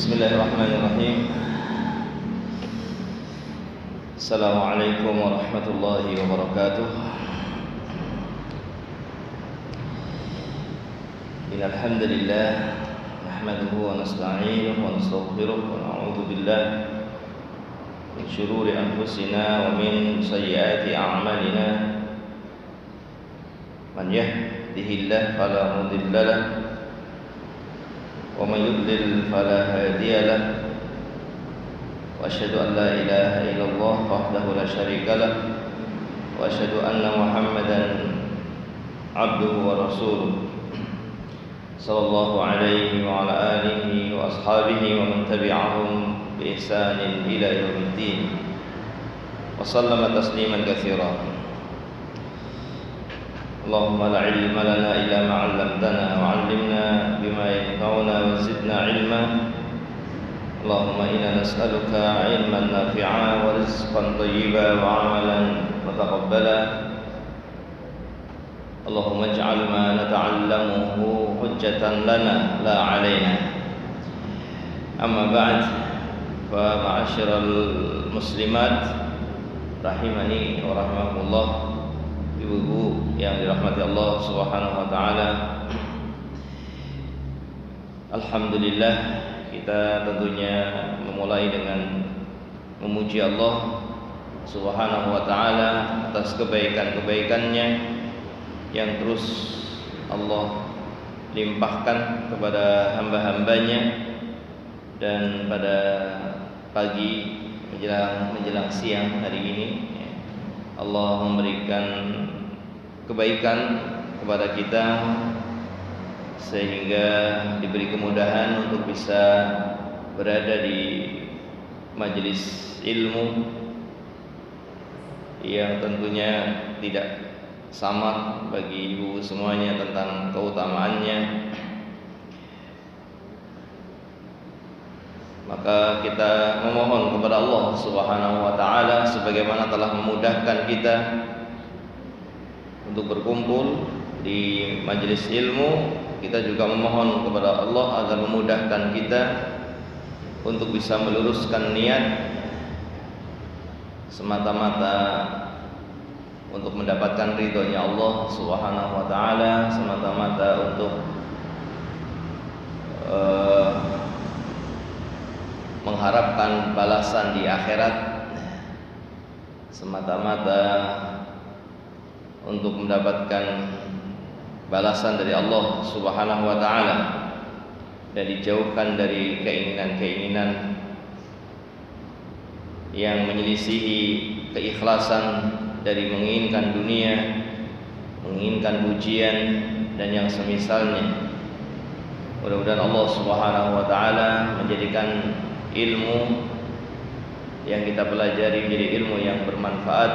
Bismillahirrahmanirrahim. Assalamualaikum warahmatullahi wabarakatuh. Innal hamdalillah nahmaduhu wa nasta'inuhu wa nastaghfiruh wa na'udzu billahi min shururi anfusina wa min sayyiati a'malina. Man yahdihillahu fala mudilla lahu wa man yudlil fala hadiya lahu. Wa asyhadu an la ilaha illallah wahdahu la syarika lahu wa asyhadu anna Muhammadan abduhu wa rasuluh sallallahu alaihi wa ala alihi wa ashabihi wa man tabi'ahum bi ihsanin ila yaumiddin wa sallama tasliman katsiran. Allahumma la ilma lana illa ma 'allamtana wa 'allimna bima yanfa'una wa zidna 'ilma. Allahumma inna nas'aluka 'ilman nafi'a wa rizqan thayyiban wa 'amalan mutaqabbala. Allahumma ij'al ma nata'allamuhu hujjatan lana la 'alaina. Amma ba'd, fa ma'asyiral muslimat rahimani wa rahimakumullah, ibu-ibu yang dirahmati Allah Subhanahu wa taala. Alhamdulillah, kita tentunya memulai dengan memuji Allah Subhanahu wa taala atas kebaikan-kebaikannya yang terus Allah limpahkan kepada hamba-hambanya. Dan pada pagi menjelang siang hari ini Allah memberikan kebaikan kepada kita sehingga diberi kemudahan untuk bisa berada di majelis ilmu yang tentunya tidak sama bagi ibu semuanya tentang keutamaannya. Maka kita memohon kepada Allah Subhanahu wa taala sebagaimana telah memudahkan kita untuk berkumpul di majelis ilmu, kita juga memohon kepada Allah agar memudahkan kita untuk bisa meluruskan niat semata-mata untuk mendapatkan ridhonya Allah Subhanahu wa taala, semata-mata untuk mengharapkan balasan di akhirat, semata-mata untuk mendapatkan balasan dari Allah Subhanahu wa taala dan dijauhkan dari keinginan-keinginan yang menyelisihi keikhlasan dari menginginkan dunia, menginginkan pujian dan yang semisalnya. Mudah-mudahan Allah Subhanahu wa taala menjadikan ilmu yang kita pelajari menjadi ilmu yang bermanfaat,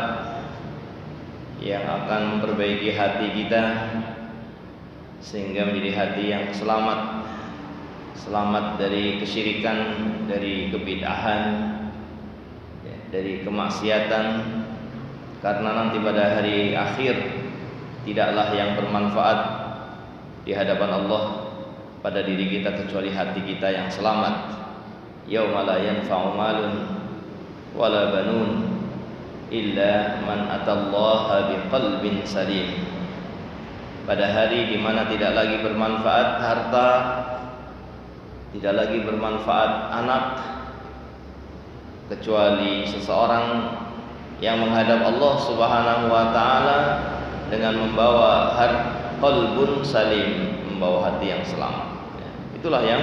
yang akan memperbaiki hati kita sehingga menjadi hati yang selamat dari kesyirikan, dari kebid'ahan, dari kemaksiatan. Karena nanti pada hari akhir tidaklah yang bermanfaat di hadapan Allah pada diri kita kecuali hati kita yang selamat. Yauma la yanfa'u malun wala banun illa man atallaha biqalbin salim. Pada hari di mana tidak lagi bermanfaat harta, tidak lagi bermanfaat anak, kecuali seseorang yang menghadap Allah Subhanahu wa taala dengan membawa qalbun salim, membawa hati yang selamat. Itulah yang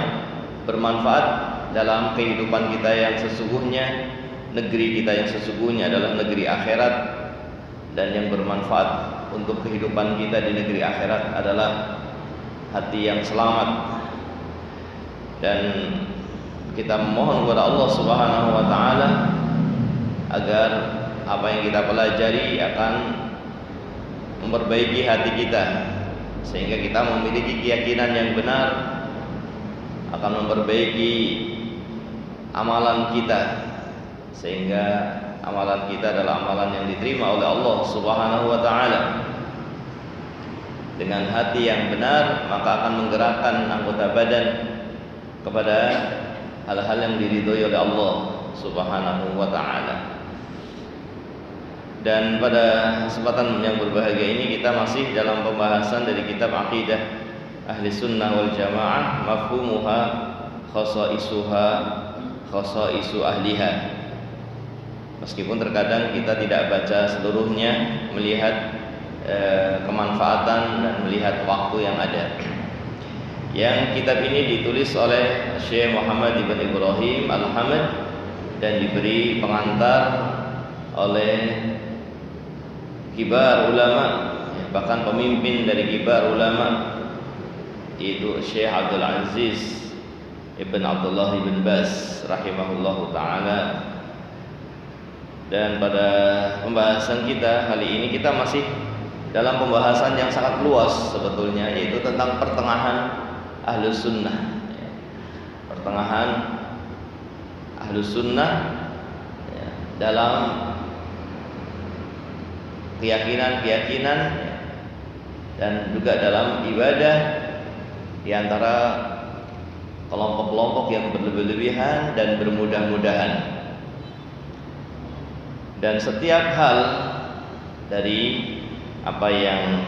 bermanfaat dalam kehidupan kita yang sesungguhnya. Negeri kita yang sesungguhnya adalah negeri akhirat, dan yang bermanfaat untuk kehidupan kita di negeri akhirat adalah hati yang selamat. Dan kita memohon kepada Allah Subhanahu wa taala agar apa yang kita pelajari akan memperbaiki hati kita sehingga kita memiliki keyakinan yang benar, akan memperbaiki amalan kita sehingga amalan kita adalah amalan yang diterima oleh Allah Subhanahu wa taala. Dengan hati yang benar maka akan menggerakkan anggota badan kepada hal-hal yang diridhoi oleh Allah Subhanahu wa taala. Dan pada kesempatan yang berbahagia ini kita masih dalam pembahasan dari kitab Aqidah Ahli Sunnah wal Jamaah, mafhumuha, khasaisuha, khasaisu ahliha. Meskipun terkadang kita tidak baca seluruhnya, melihat kemanfaatan dan melihat waktu yang ada. Yang kitab ini ditulis oleh Syekh Muhammad ibn Ibrahim Al-Hamad dan diberi pengantar oleh kibar ulama, bahkan pemimpin dari kibar ulama, yaitu Syekh Abdul Aziz Ibn Abdullah Ibn Baz rahimahullahu ta'ala. Dan pada pembahasan kita kali ini kita masih dalam pembahasan yang sangat luas sebetulnya, yaitu tentang pertengahan Ahlus Sunnah. Pertengahan Ahlus Sunnah dalam keyakinan dan juga dalam ibadah, di antara kelompok-kelompok yang berlebih-lebihan dan bermudah-mudahan. Dan setiap hal dari apa yang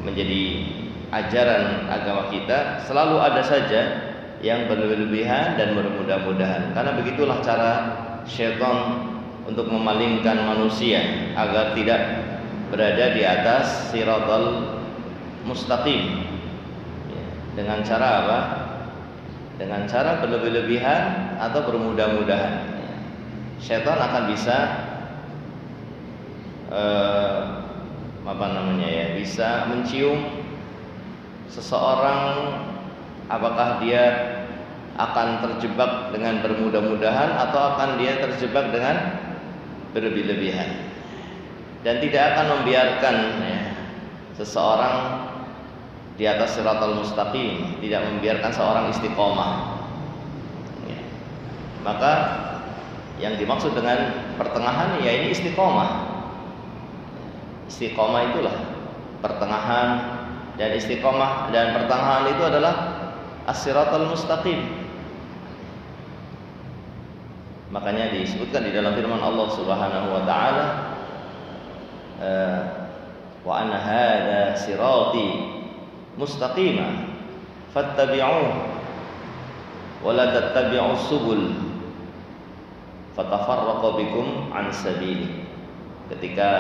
menjadi ajaran agama kita selalu ada saja yang berlebih-lebihan dan bermudah-mudahan, karena begitulah cara syaitan untuk memalingkan manusia agar tidak berada di atas siratal mustaqim. Dengan cara apa? Dengan cara berlebih-lebihan atau bermudah-mudahan. Syaitan akan bisa bisa mencium seseorang, apakah dia akan terjebak dengan bermudah-mudahan atau akan dia terjebak dengan berlebih-lebihan, dan tidak akan membiarkan seseorang di atas siratal mustaqim, tidak membiarkan seorang istiqomah. Maka yang dimaksud dengan pertengahan ya ini istiqomah. Istiqomah itulah pertengahan, dan istiqomah dan pertengahan itu adalah as-siratal mustaqim. Makanya disebutkan di dalam firman Allah Subhanahu wa taala, wa anna hadza sirati mustaqima fattabi'uhu wa la tattabi'us subul fatafarraqu bikum an sabili. Ketika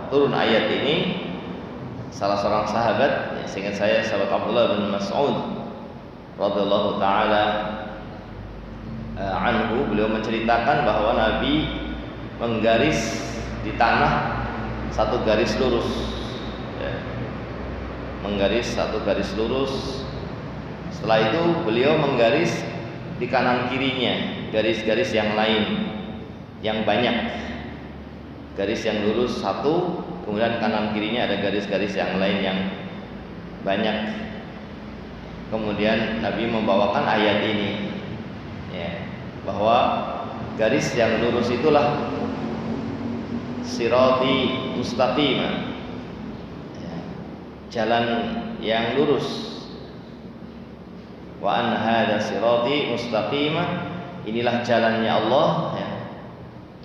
turun ayat ini, salah seorang sahabat, seingat saya sahabat Abdullah bin Mas'ud radhiyallahu taala anhu, beliau menceritakan bahwa Nabi menggaris di tanah satu garis lurus, menggaris satu garis lurus. Setelah itu beliau menggaris di kanan kirinya garis-garis yang lain yang banyak. Garis yang lurus satu, kemudian kanan kirinya ada garis-garis yang lain yang banyak. Kemudian Nabi membawakan ayat ini, bahwa garis yang lurus itulah sirati mustaqimah, jalan yang lurus. Wa anna hadza sirati mustaqimah, inilah jalannya Allah,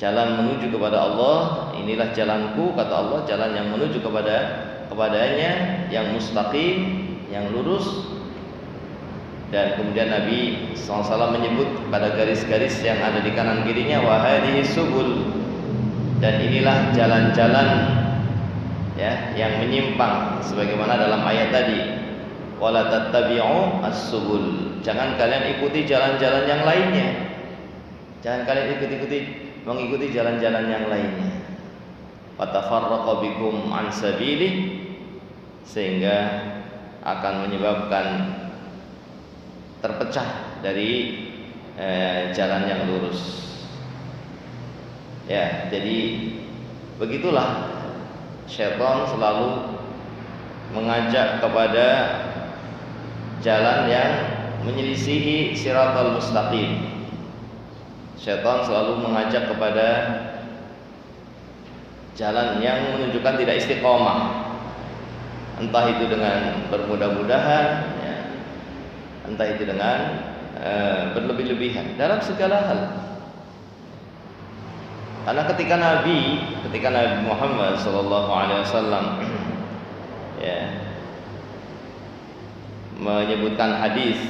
jalan menuju kepada Allah. Inilah jalanku, kata Allah, jalan yang menuju kepadanya, yang mustaqim, yang lurus. Dan kemudian Nabi SAW menyebut pada garis-garis yang ada di kanan kirinya, wa hadhihi subul, dan inilah jalan-jalan yang menyimpang, sebagaimana dalam ayat tadi, wala tattabi'u as-subul, jangan kalian ikuti jalan-jalan yang lainnya, jangan kalian mengikuti jalan-jalan yang lainnya. Fatafarraqu bikum an sabili, sehingga akan menyebabkan terpecah dari jalan yang lurus. Jadi begitulah syaitan selalu mengajak kepada jalan yang menyelisihi siratal mustaqim. Syaitan selalu mengajak kepada jalan yang menunjukkan tidak istiqomah, entah itu dengan bermudah-mudahan, entah itu dengan berlebih-lebihan dalam segala hal. Karena ketika Nabi Muhammad sallallahu alaihi wasallam ya menyebutkan hadis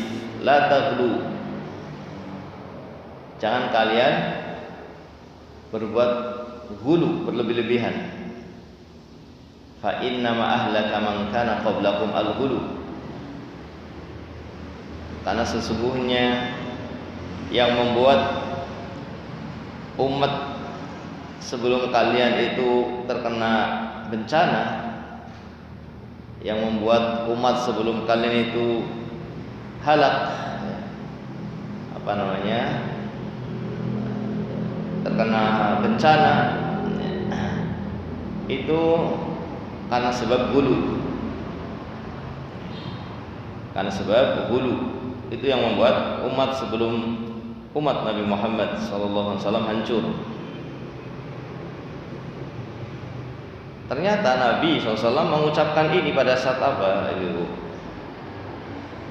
la taghlu, jangan kalian berbuat ghulu, berlebih-lebihan. Fa inna ma ahlaka man kana qablakum al-ghulu, karena sesungguhnya yang membuat umat sebelum kalian itu terkena bencana, yang membuat umat sebelum kalian itu halak, terkena bencana, itu karena sebab ghulu. Karena sebab ghulu itu yang membuat umat sebelum umat Nabi Muhammad sallallahu alaihi wasallam hancur. Ternyata Nabi SAW mengucapkan ini pada saat apa?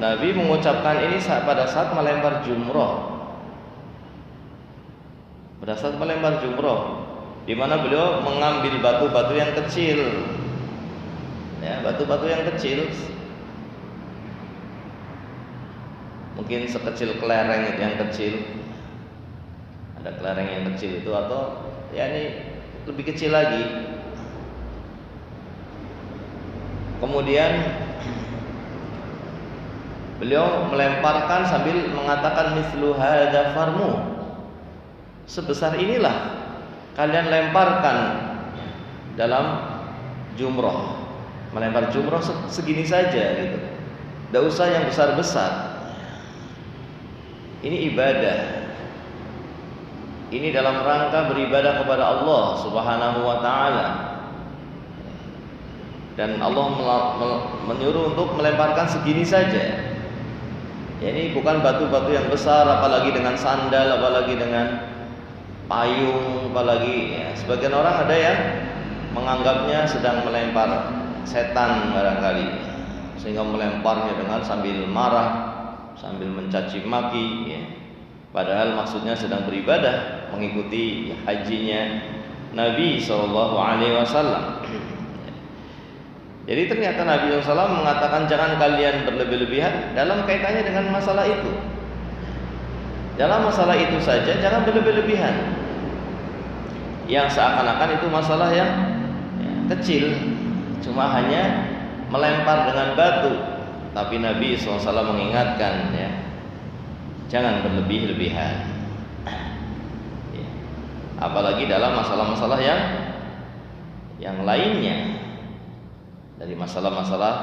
Nabi mengucapkan ini pada saat melempar jumroh. Pada saat melempar jumroh, di mana beliau mengambil batu-batu yang kecil, ya, batu-batu yang kecil, mungkin sekecil kelereng yang kecil. Ada kelereng yang kecil itu, atau ya ini lebih kecil lagi. Kemudian beliau melemparkan sambil mengatakan mislu hadza farmu, sebesar inilah kalian lemparkan dalam jumroh. Melempar jumroh segini saja gitu, tidak usah yang besar-besar. Ini ibadah, ini dalam rangka beribadah kepada Allah Subhanahu wa ta'ala. Dan Allah menyuruh untuk melemparkan segini saja. Ya, ini bukan batu-batu yang besar, apalagi dengan sandal, apalagi dengan payung, apalagi ya, sebagian orang ada yang menganggapnya sedang melempar setan barangkali, sehingga melemparnya dengan sambil marah, sambil mencaci maki, ya. Padahal maksudnya sedang beribadah, mengikuti hajinya Nabi SAW. Jadi ternyata Nabi SAW mengatakan jangan kalian berlebih-lebihan dalam kaitannya dengan masalah itu. Dalam masalah itu saja jangan berlebih-lebihan. Yang seakan-akan itu masalah yang kecil, cuma hanya melempar dengan batu. Tapi Nabi SAW mengingatkan, ya, jangan berlebih-lebihan. Apalagi dalam masalah-masalah yang lainnya. Dari masalah-masalah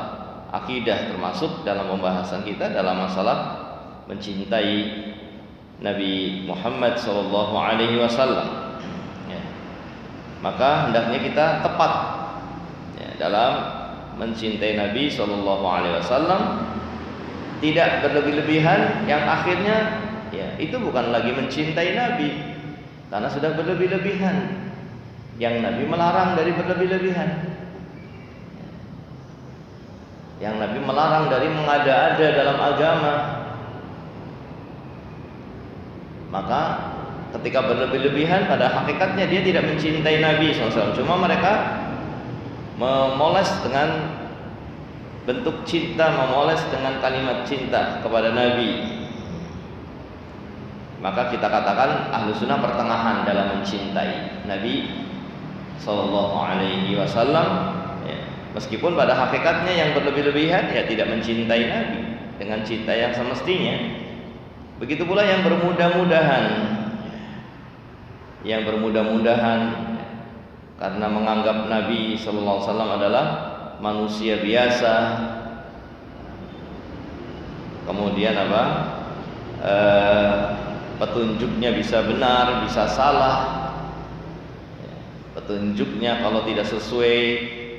akidah, termasuk dalam pembahasan kita dalam masalah mencintai Nabi Muhammad SAW. Ya. Maka hendaknya kita tepat, ya, dalam mencintai Nabi SAW, tidak berlebih-lebihan yang akhirnya ya itu bukan lagi mencintai Nabi, karena sudah berlebih-lebihan. Yang Nabi melarang dari berlebih-lebihan. Yang Nabi melarang dari mengada-ada dalam agama. Maka ketika berlebih-lebihan, pada hakikatnya dia tidak mencintai Nabi SAW. Cuma mereka memoles dengan bentuk cinta, memoles dengan kalimat cinta kepada Nabi. Maka kita katakan ahlu sunnah pertengahan dalam mencintai Nabi SAW. Meskipun pada hakikatnya yang berlebih-lebihan ya tidak mencintai Nabi dengan cinta yang semestinya. Begitu pula yang bermudah-mudahan, karena menganggap Nabi Sallallahu Alaihi Wasallam adalah manusia biasa. Kemudian petunjuknya bisa benar, bisa salah. Petunjuknya kalau tidak sesuai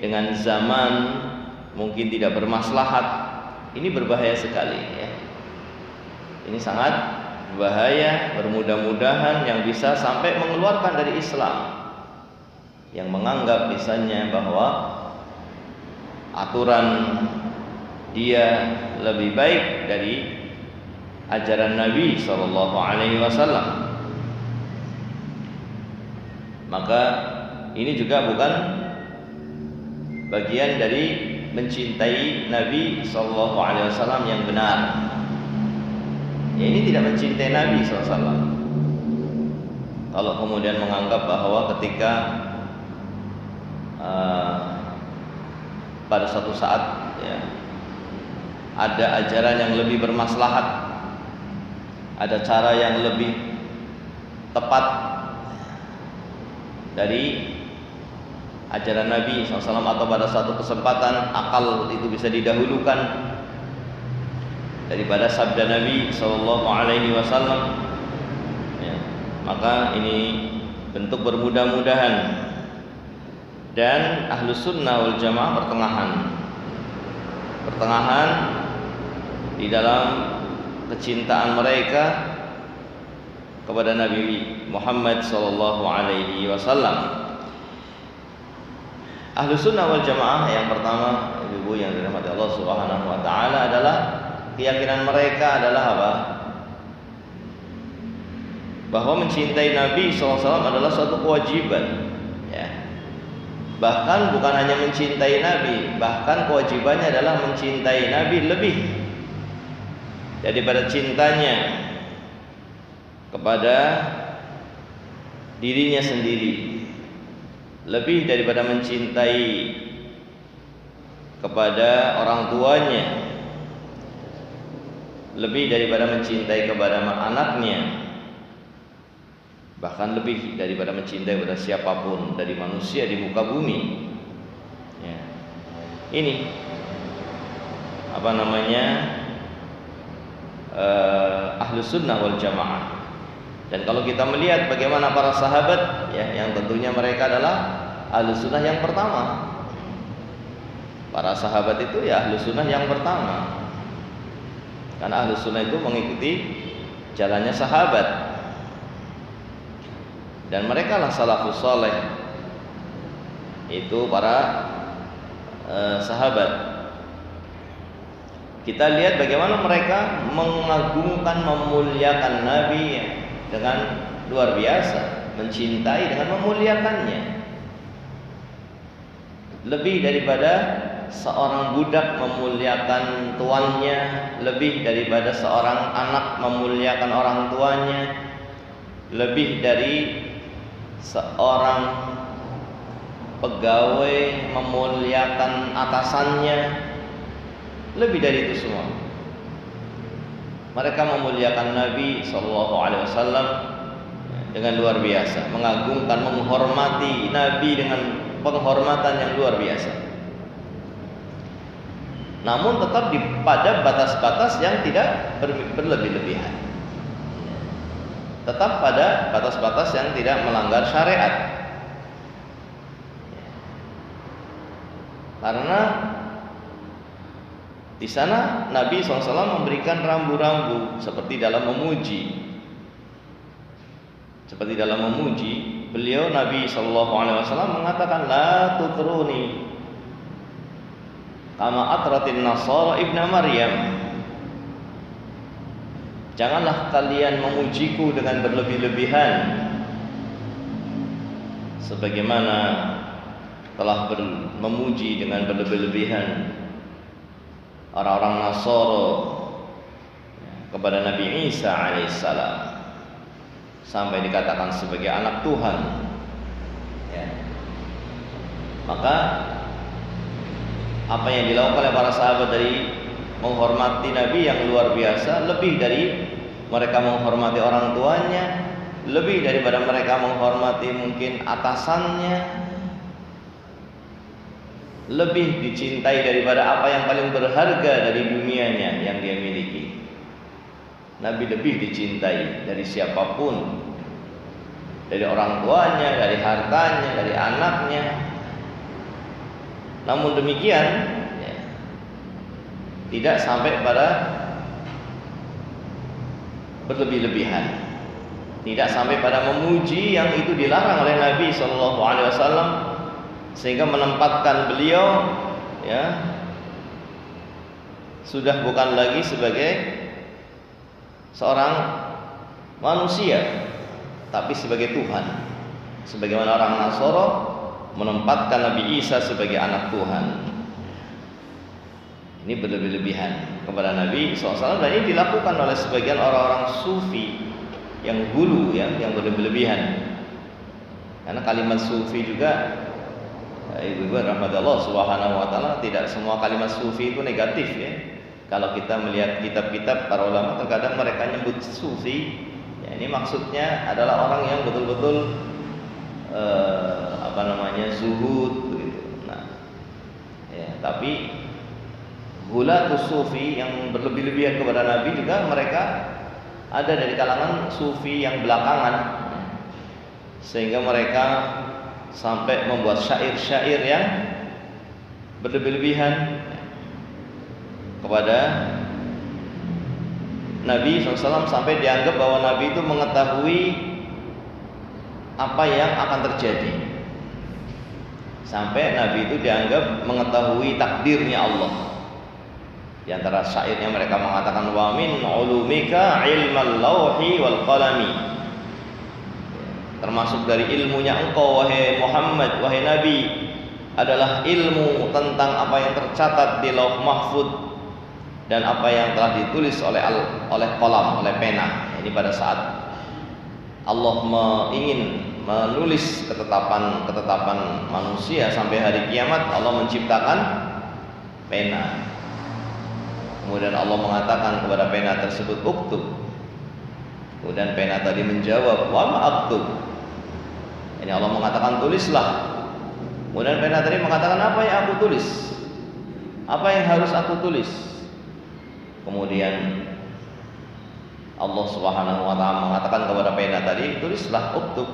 dengan zaman mungkin tidak bermaslahat. Ini berbahaya sekali, ya. Ini sangat berbahaya, bermudah-mudahan yang bisa sampai mengeluarkan dari Islam, yang menganggap misalnya bahwa aturan dia lebih baik dari ajaran Nabi sallallahu alaihi wasallam. Maka ini juga bukan bagian dari mencintai Nabi sallallahu alaihi wasallam yang benar. Ya, ini tidak mencintai Nabi sallallahu alaihi wasallam. Kalau kemudian menganggap bahwa ketika pada suatu saat ya, ada ajaran yang lebih bermaslahat, ada cara yang lebih tepat dari ajaran Nabi SAW, atau pada suatu kesempatan akal itu bisa didahulukan daripada sabda Nabi SAW, ya, maka ini bentuk bermudah-mudahan. Dan Ahlus Sunnah wal Jamaah pertengahan di dalam kecintaan mereka kepada Nabi Muhammad sallallahu alaihi wasallam. Ahlus Sunnah wal Jamaah yang pertama, ibu-ibu yang dirahmati Allah Subhanahu wa taala, adalah keyakinan mereka adalah apa? Bahwa mencintai Nabi SAW adalah suatu kewajiban. Bahkan bukan hanya mencintai Nabi, bahkan kewajibannya adalah mencintai Nabi lebih daripada cintanya kepada dirinya sendiri, lebih daripada mencintai kepada orang tuanya, lebih daripada mencintai kepada anaknya, bahkan lebih daripada mencintai kepada siapapun dari manusia di muka bumi. Ya. Ini apa namanya, Ahlus Sunnah wal Jamaah. Dan kalau kita melihat bagaimana para sahabat, ya, yang tentunya mereka adalah Ahlus Sunnah yang pertama. Para sahabat itu ya Ahlus Sunnah yang pertama, karena Ahlus Sunnah itu mengikuti jalannya sahabat. Dan mereka lah salafus saleh, itu para sahabat. Kita lihat bagaimana mereka mengagungkan, memuliakan Nabi dengan luar biasa, mencintai dengan memuliakannya, lebih daripada seorang budak memuliakan tuannya, lebih daripada seorang anak memuliakan orang tuanya, lebih dari seorang pegawai memuliakan atasannya, lebih dari itu semua. Mereka memuliakan Nabi SAW dengan luar biasa, mengagungkan, menghormati Nabi dengan penghormatan yang luar biasa. Namun tetap pada batas-batas yang tidak berlebih-lebihan. Tetap pada batas-batas yang tidak melanggar syariat. Karena di sana Nabi SAW memberikan rambu-rambu seperti dalam memuji. Seperti dalam memuji, beliau Nabi SAW mengatakan, la tutruni kama atratin nasara ibna Maryam. Janganlah kalian memujiku dengan berlebih-lebihan, sebagaimana telah memuji dengan berlebih-lebihan orang-orang Nasara kepada Nabi Isa alaihissalam, sampai dikatakan sebagai anak Tuhan. Ya. Maka apa yang dilakukan oleh para sahabat dari menghormati Nabi yang luar biasa, lebih dari mereka menghormati orang tuanya, lebih daripada mereka menghormati mungkin atasannya, lebih dicintai daripada apa yang paling berharga dari dunianya yang dia miliki. Nabi lebih dicintai dari siapapun, dari orang tuanya, dari hartanya, dari anaknya. Namun demikian, ya, tidak sampai pada berlebih-lebihan, tidak sampai pada memuji yang itu dilarang oleh Nabi SAW, sehingga menempatkan beliau, ya, sudah bukan lagi sebagai seorang manusia tapi sebagai Tuhan, sebagaimana orang Nasara menempatkan Nabi Isa sebagai anak Tuhan. Ini berlebih-lebihan kepada Nabi SAW, dan ini dilakukan oleh sebagian orang-orang sufi yang gulu, ya, yang berlebih-lebihan. Karena kalimat sufi juga, ibu-ibu rahmat Allah Subhanahu wa taala, tidak semua kalimat sufi itu negatif, ya. Kalau kita melihat kitab-kitab para ulama, terkadang mereka nyebut sufi, ya, ini maksudnya adalah orang yang betul-betul zuhud begitu. Nah, ya, tapi hulatus sufi yang berlebih-lebihan kepada Nabi juga mereka ada dari kalangan sufi yang belakangan, sehingga mereka sampai membuat syair-syair yang berlebih-lebihan kepada Nabi SAW, sampai dianggap bahwa Nabi itu mengetahui apa yang akan terjadi, sampai Nabi itu dianggap mengetahui takdirnya Allah. Di antara syairnya mereka mengatakan, wa min ulumika ilmal lauhi wal qalami, termasuk dari ilmunya engkau wahai Muhammad, wahai Nabi, adalah ilmu tentang apa yang tercatat di Lauh Mahfud dan apa yang telah ditulis oleh qalam, oleh pena. Ini pada saat Allah ingin menulis ketetapan manusia sampai hari kiamat, Allah menciptakan pena. Kemudian Allah mengatakan kepada pena tersebut, uktub. Kemudian pena tadi menjawab, wa ma aktub. Ini Allah mengatakan, tulislah. Kemudian pena tadi mengatakan, apa yang aku tulis? Apa yang harus aku tulis? Kemudian Allah Subhanahu wa taala mengatakan kepada pena tadi, tulislah, uktub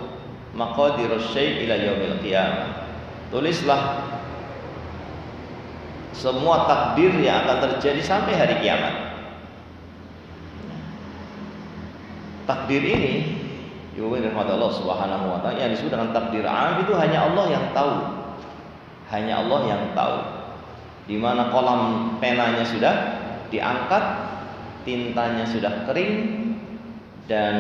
maqadirus syai' ila yaumil qiyamah. Tulislah semua takdir yang akan terjadi sampai hari kiamat. Takdir ini, ibu rahmat Allah Subhanahu wa taala, yang disebut dengan takdir am, itu hanya Allah yang tahu. Hanya Allah yang tahu. Di mana kolam penanya sudah diangkat, tintanya sudah kering, dan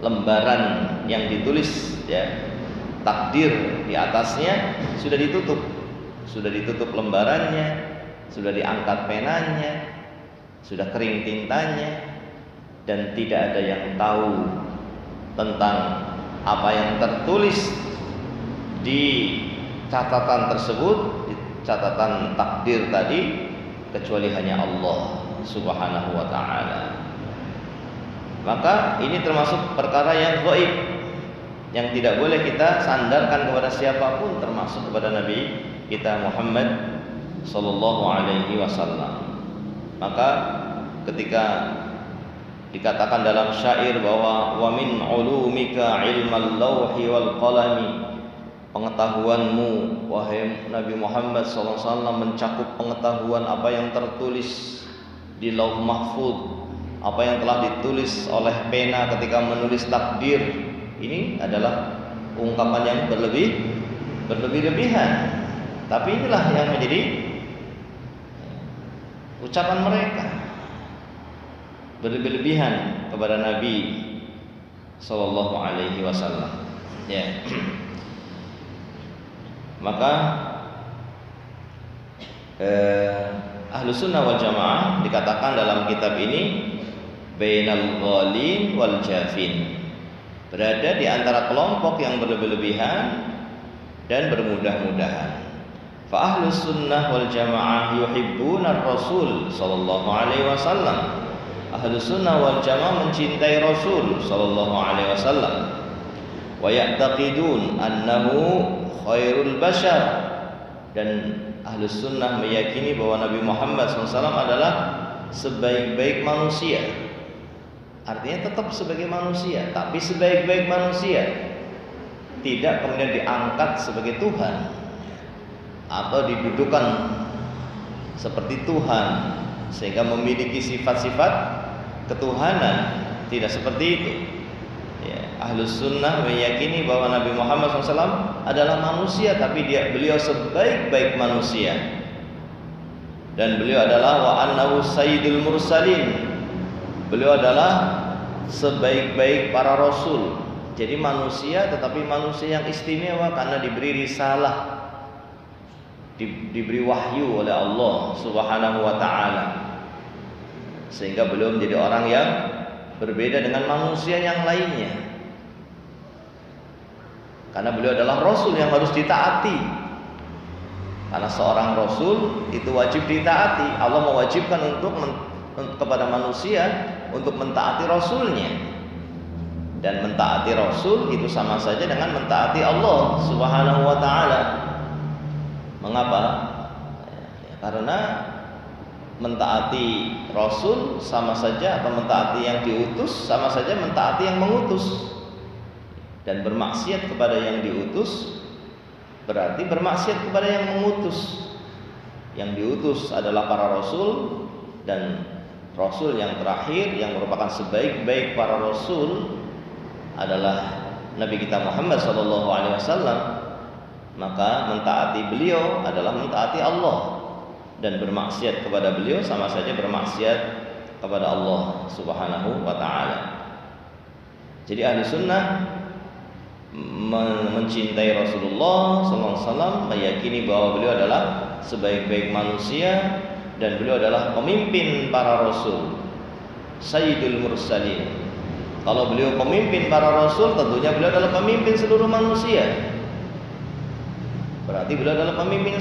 lembaran yang ditulis, ya, takdir di atasnya sudah ditutup lembarannya, sudah diangkat penanya, sudah kering tintanya, dan tidak ada yang tahu tentang apa yang tertulis di catatan tersebut, di catatan takdir tadi, kecuali hanya Allah Subhanahu wa ta'ala. Maka ini termasuk perkara yang gaib, yang tidak boleh kita sandarkan kepada siapapun, termasuk kepada Nabi kita Muhammad sallallahu alaihi wasallam. Maka ketika dikatakan dalam syair bahwa wa min ulumika ilmal lauhi wal qalami, pengetahuanmu wahai Nabi Muhammad sallallahu alaihi wasallam mencakup pengetahuan apa yang tertulis di Lauh Mahfud, apa yang telah ditulis oleh pena ketika menulis takdir. Ini adalah ungkapan yang berlebih-lebihan, tapi inilah yang menjadi ucapan mereka, berlebih-lebihan kepada Nabi sallallahu alaihi wasallam, ya. Maka Ahlus Sunnah wal Jamaah dikatakan dalam kitab ini bainal ghalin wal jafin, berada di antara kelompok yang berlebih-lebihan dan bermudah-mudahan. Fa Ahlus Sunnah wal Jamaah yuhibbuna Rasul sallallahu alaihi wasallam. Ahlus Sunnah wal Jamaah mencintai Rasul sallallahu alaihi wasallam. Wa ya'taqidun annahu khairul bashar, dan Ahlus Sunnah meyakini bahwa Nabi Muhammad SAW adalah sebaik-baik manusia. Artinya tetap sebagai manusia, tapi sebaik-baik manusia, tidak kemudian diangkat sebagai Tuhan atau didudukan seperti Tuhan sehingga memiliki sifat-sifat ketuhanan. Tidak seperti itu, ya. Ahlus Sunnah meyakini bahwa Nabi Muhammad SAW adalah manusia, tapi beliau sebaik-baik manusia. dan beliau adalah wa annahu sayyidul mursalin. Beliau adalah sebaik-baik para rasul. Jadi manusia, tetapi manusia yang istimewa karena diberi risalah, diberi wahyu oleh Allah Subhanahu wa taala. Sehingga beliau menjadi orang yang berbeda dengan manusia yang lainnya. Karena beliau adalah rasul yang harus ditaati. Karena seorang rasul itu wajib ditaati. Allah mewajibkan kepada manusia untuk mentaati rasulnya. Dan mentaati rasul itu sama saja dengan mentaati Allah Subhanahu wa taala. Mengapa? Ya, karena mentaati rasul sama saja, atau mentaati yang diutus sama saja mentaati yang mengutus. Dan bermaksiat kepada yang diutus berarti bermaksiat kepada yang mengutus. Yang diutus adalah para rasul, dan rasul yang terakhir yang merupakan sebaik-baik para rasul adalah Nabi kita Muhammad SAW. Maka mentaati beliau adalah mentaati Allah, dan bermaksiat kepada beliau sama saja bermaksiat kepada Allah Subhanahu wa taala. Jadi ahli sunnah mencintai Rasulullah SAW, meyakini bahwa beliau adalah sebaik-baik manusia, dan beliau adalah pemimpin para rasul, sayyidul mursalin. Kalau beliau pemimpin para rasul, tentunya beliau adalah pemimpin seluruh manusia. Berarti beliau adalah pemimpin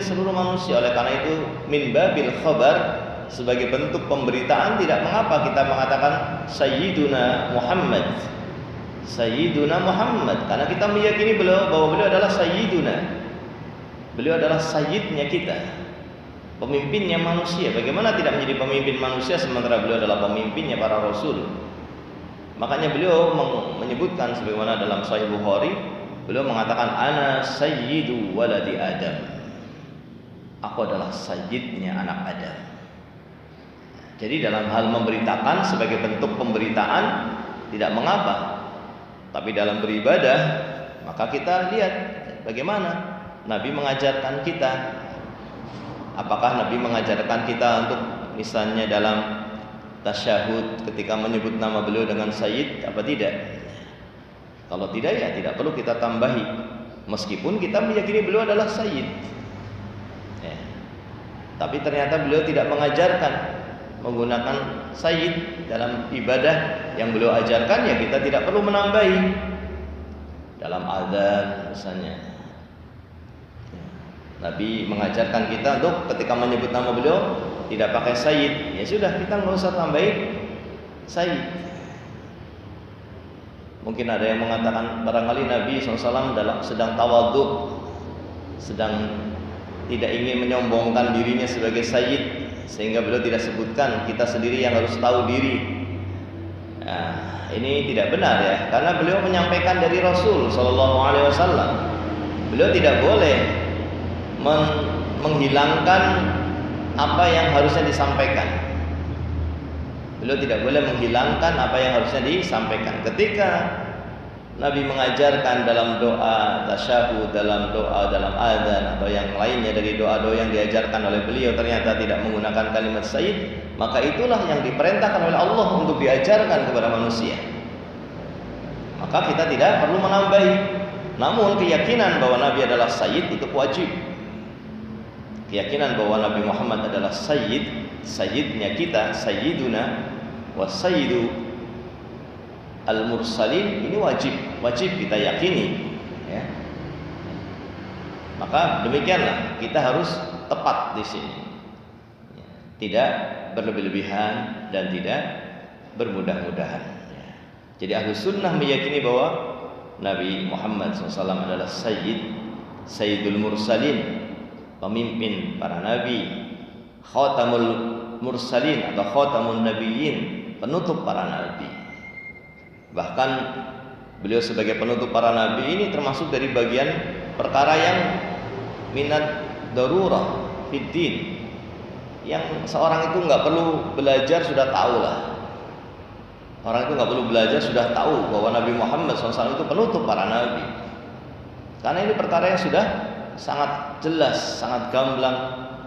seluruh manusia. Oleh karena itu, min babil khabar, sebagai bentuk pemberitaan, tidak mengapa kita mengatakan Sayyiduna Muhammad. Sayyiduna Muhammad, karena kita meyakini bahwa beliau adalah Sayyiduna. Beliau adalah sayyidnya kita, pemimpinnya manusia. Bagaimana tidak menjadi pemimpin manusia sementara beliau adalah pemimpinnya para rasul? Makanya beliau menyebutkan sebagaimana dalam Sahih Bukhari, beliau mengatakan ana sayyidu waladi Adam. Aku adalah sayyidnya anak Adam. Jadi dalam hal memberitakan sebagai bentuk pemberitaan tidak mengapa. Tapi dalam beribadah, maka kita lihat bagaimana Nabi mengajarkan kita. Apakah Nabi mengajarkan kita untuk misalnya dalam tasyahud ketika menyebut nama beliau dengan sayyid apa tidak? Kalau tidak, ya tidak perlu kita tambahi, meskipun kita meyakini beliau adalah sayyid ya. Tapi ternyata beliau tidak mengajarkan menggunakan sayyid dalam ibadah yang beliau ajarkan, ya kita tidak perlu menambahi. Dalam adzan misalnya, Nabi mengajarkan kita untuk ketika menyebut nama beliau tidak pakai sayyid, ya sudah, kita nggak usah tambahin sayyid. Mungkin ada yang mengatakan barangkali Nabi SAW sedang tawadhu, sedang tidak ingin menyombongkan dirinya sebagai sayyid, sehingga beliau tidak sebutkan, kita sendiri yang harus tahu diri. Nah, ini tidak benar ya, karena beliau menyampaikan dari Rasul SAW. Beliau tidak boleh menghilangkan apa yang harusnya disampaikan. Beliau tidak boleh menghilangkan apa yang harusnya disampaikan. Ketika Nabi mengajarkan dalam doa tasyahud, dalam doa dalam adzan atau yang lainnya dari doa-doa yang diajarkan oleh beliau ternyata tidak menggunakan kalimat sayyid, maka itulah yang diperintahkan oleh Allah untuk diajarkan kepada manusia. Maka kita tidak perlu menambahi. Namun keyakinan bahwa Nabi adalah sayyid itu wajib. Keyakinan bahwa Nabi Muhammad adalah sayyid, sayyidnya kita, sayyiduna wa sayyidu al-mursalin, ini wajib kita yakini ya. Maka demikianlah kita harus tepat di sini. Tidak berlebih-lebihan dan tidak bermudah-mudahan. Jadi Ahlus Sunnah meyakini bahwa Nabi Muhammad SAW adalah Sayyidul Mursalin, pemimpin para nabi, Khatamul Mursalin atau Khatamun Nabiyyin, penutup para nabi. Bahkan beliau sebagai penutup para nabi ini termasuk dari bagian perkara yang minat darurah fiddin, yang seorang itu nggak perlu belajar sudah tahu lah. Orang itu nggak perlu belajar sudah tahu bahwa Nabi Muhammad SAW itu penutup para nabi. Karena ini perkara yang sudah sangat jelas, sangat gamblang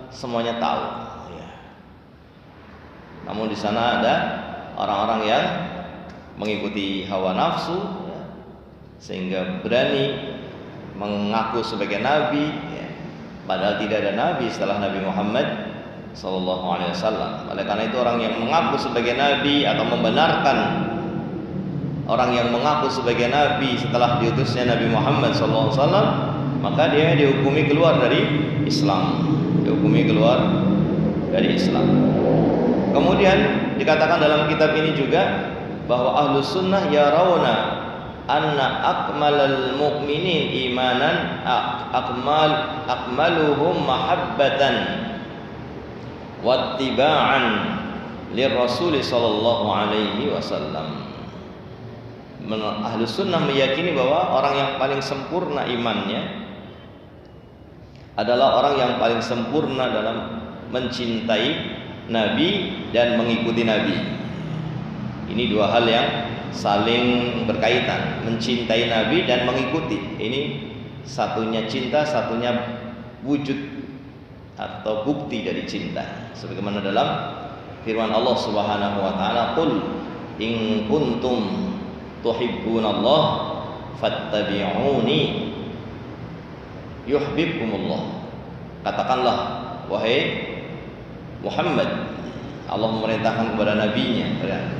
semuanya tahu. Ya. Namun di sana ada orang-orang yang mengikuti hawa nafsu, ya, sehingga berani mengaku sebagai nabi, ya, padahal tidak ada nabi setelah Nabi Muhammad Sallallahu Alaihi Wasallam. Oleh karena itu orang yang mengaku sebagai nabi atau membenarkan orang yang mengaku sebagai nabi setelah diutusnya Nabi Muhammad Sallallahu Alaihi Wasallam, maka dia dihukumi keluar dari Islam, dihukumi keluar dari Islam. Kemudian dikatakan dalam kitab ini juga bahwa Ahlus Sunnah yarawna anna akmalal mu'minin imanan akmaluhum mahabbatan wattiba'an lirrasul sallallahu alaihi wasallam. Ahlus Sunnah meyakini bahwa orang yang paling sempurna imannya adalah orang yang paling sempurna dalam mencintai Nabi dan mengikuti Nabi. Ini dua hal yang saling berkaitan, mencintai Nabi dan mengikuti. Ini satunya cinta, satunya wujud atau bukti dari cinta. Sebagaimana dalam firman Allah Subhanahu wa taala, "Qul in kuntum tuhibbunallah fattabi'uni yuhibbukumullah." Katakanlah wahai Muhammad, Allah memerintahkan kepada nabinya,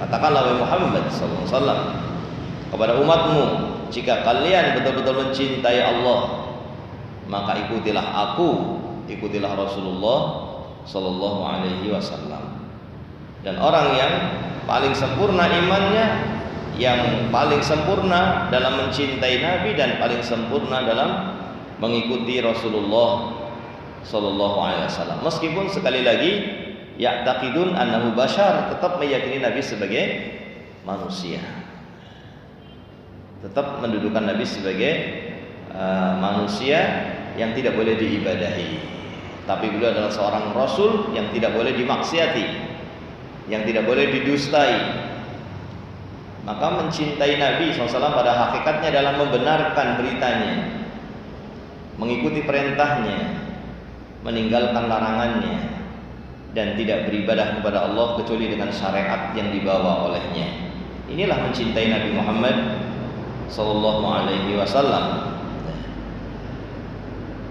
katakanlah wahai Muhammad sallallahu alaihi wasallam kepada umatmu, jika kalian betul-betul mencintai Allah, maka ikutilah aku, ikutilah Rasulullah sallallahu alaihi wasallam. Dan orang yang paling sempurna imannya, yang paling sempurna dalam mencintai Nabi dan paling sempurna dalam mengikuti Rasulullah sallallahu alaihi wasallam. Meskipun sekali lagi ya'taqidun annahu bashar, tetap meyakini Nabi sebagai manusia. Tetap mendudukan Nabi sebagai manusia yang tidak boleh diibadahi. Tapi beliau adalah seorang rasul yang tidak boleh dimaksiati, yang tidak boleh didustai. Maka mencintai Nabi SAW pada hakikatnya dalam membenarkan beritanya, mengikuti perintahnya, meninggalkan larangannya, dan tidak beribadah kepada Allah kecuali dengan syariat yang dibawa olehnya. Inilah mencintai Nabi Muhammad sallallahu alaihi wasallam.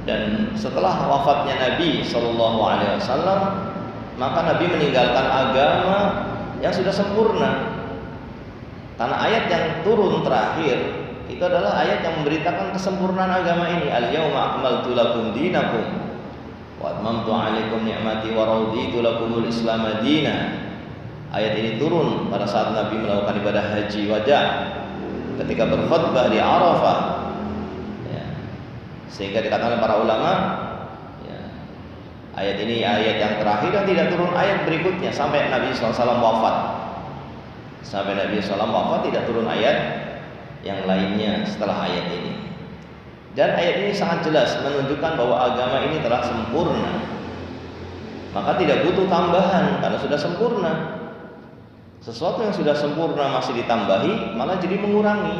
Dan setelah wafatnya Nabi sallallahu alaihi wasallam, maka Nabi meninggalkan agama yang sudah sempurna. Karena ayat yang turun terakhir itu adalah ayat yang memberitakan kesempurnaan agama ini. Al-yauma akmaltu lakum dinakum wa atmamtu 'alaikum ni'mati wa raditu lakumul Islam madina. Ayat ini turun pada saat Nabi melakukan ibadah haji wada ketika berkhutbah di Arafah, ya. Sehingga dikatakan para ulama, ya, ayat ini ayat yang terakhir dan tidak turun ayat berikutnya sampai Nabi SAW wafat. Sampai Nabi SAW wafat tidak turun ayat yang lainnya setelah ayat ini. Dan ayat ini sangat jelas menunjukkan bahwa agama ini telah sempurna. Maka tidak butuh tambahan karena sudah sempurna. Sesuatu yang sudah sempurna masih ditambahi malah jadi mengurangi.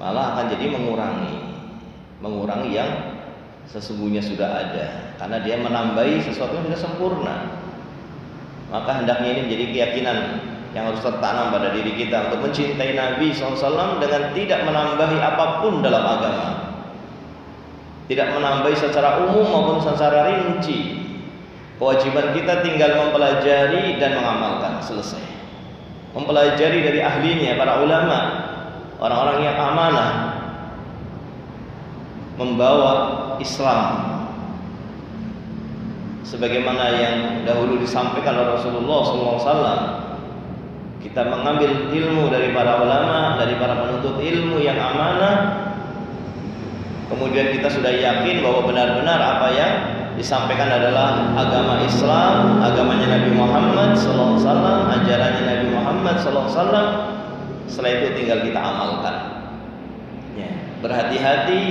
Malah akan jadi mengurangi yang sesungguhnya sudah ada, karena dia menambahi sesuatu yang sudah sempurna. Maka hendaknya ini menjadi keyakinan yang harus tertanam pada diri kita untuk mencintai Nabi SAW dengan tidak menambahi apapun dalam agama, tidak menambahi secara umum maupun secara rinci. Kewajiban kita tinggal mempelajari dan mengamalkan, selesai. Mempelajari dari ahlinya, para ulama, orang-orang yang amanah membawa Islam sebagaimana yang dahulu disampaikan oleh Rasulullah SAW. Kita mengambil ilmu dari para ulama, dari para penuntut ilmu yang amanah. Kemudian kita sudah yakin bahwa benar-benar apa yang disampaikan adalah agama Islam, agamanya Nabi Muhammad SAW, ajarannya Nabi Muhammad SAW. Setelah itu tinggal kita amalkan. Ya, berhati-hati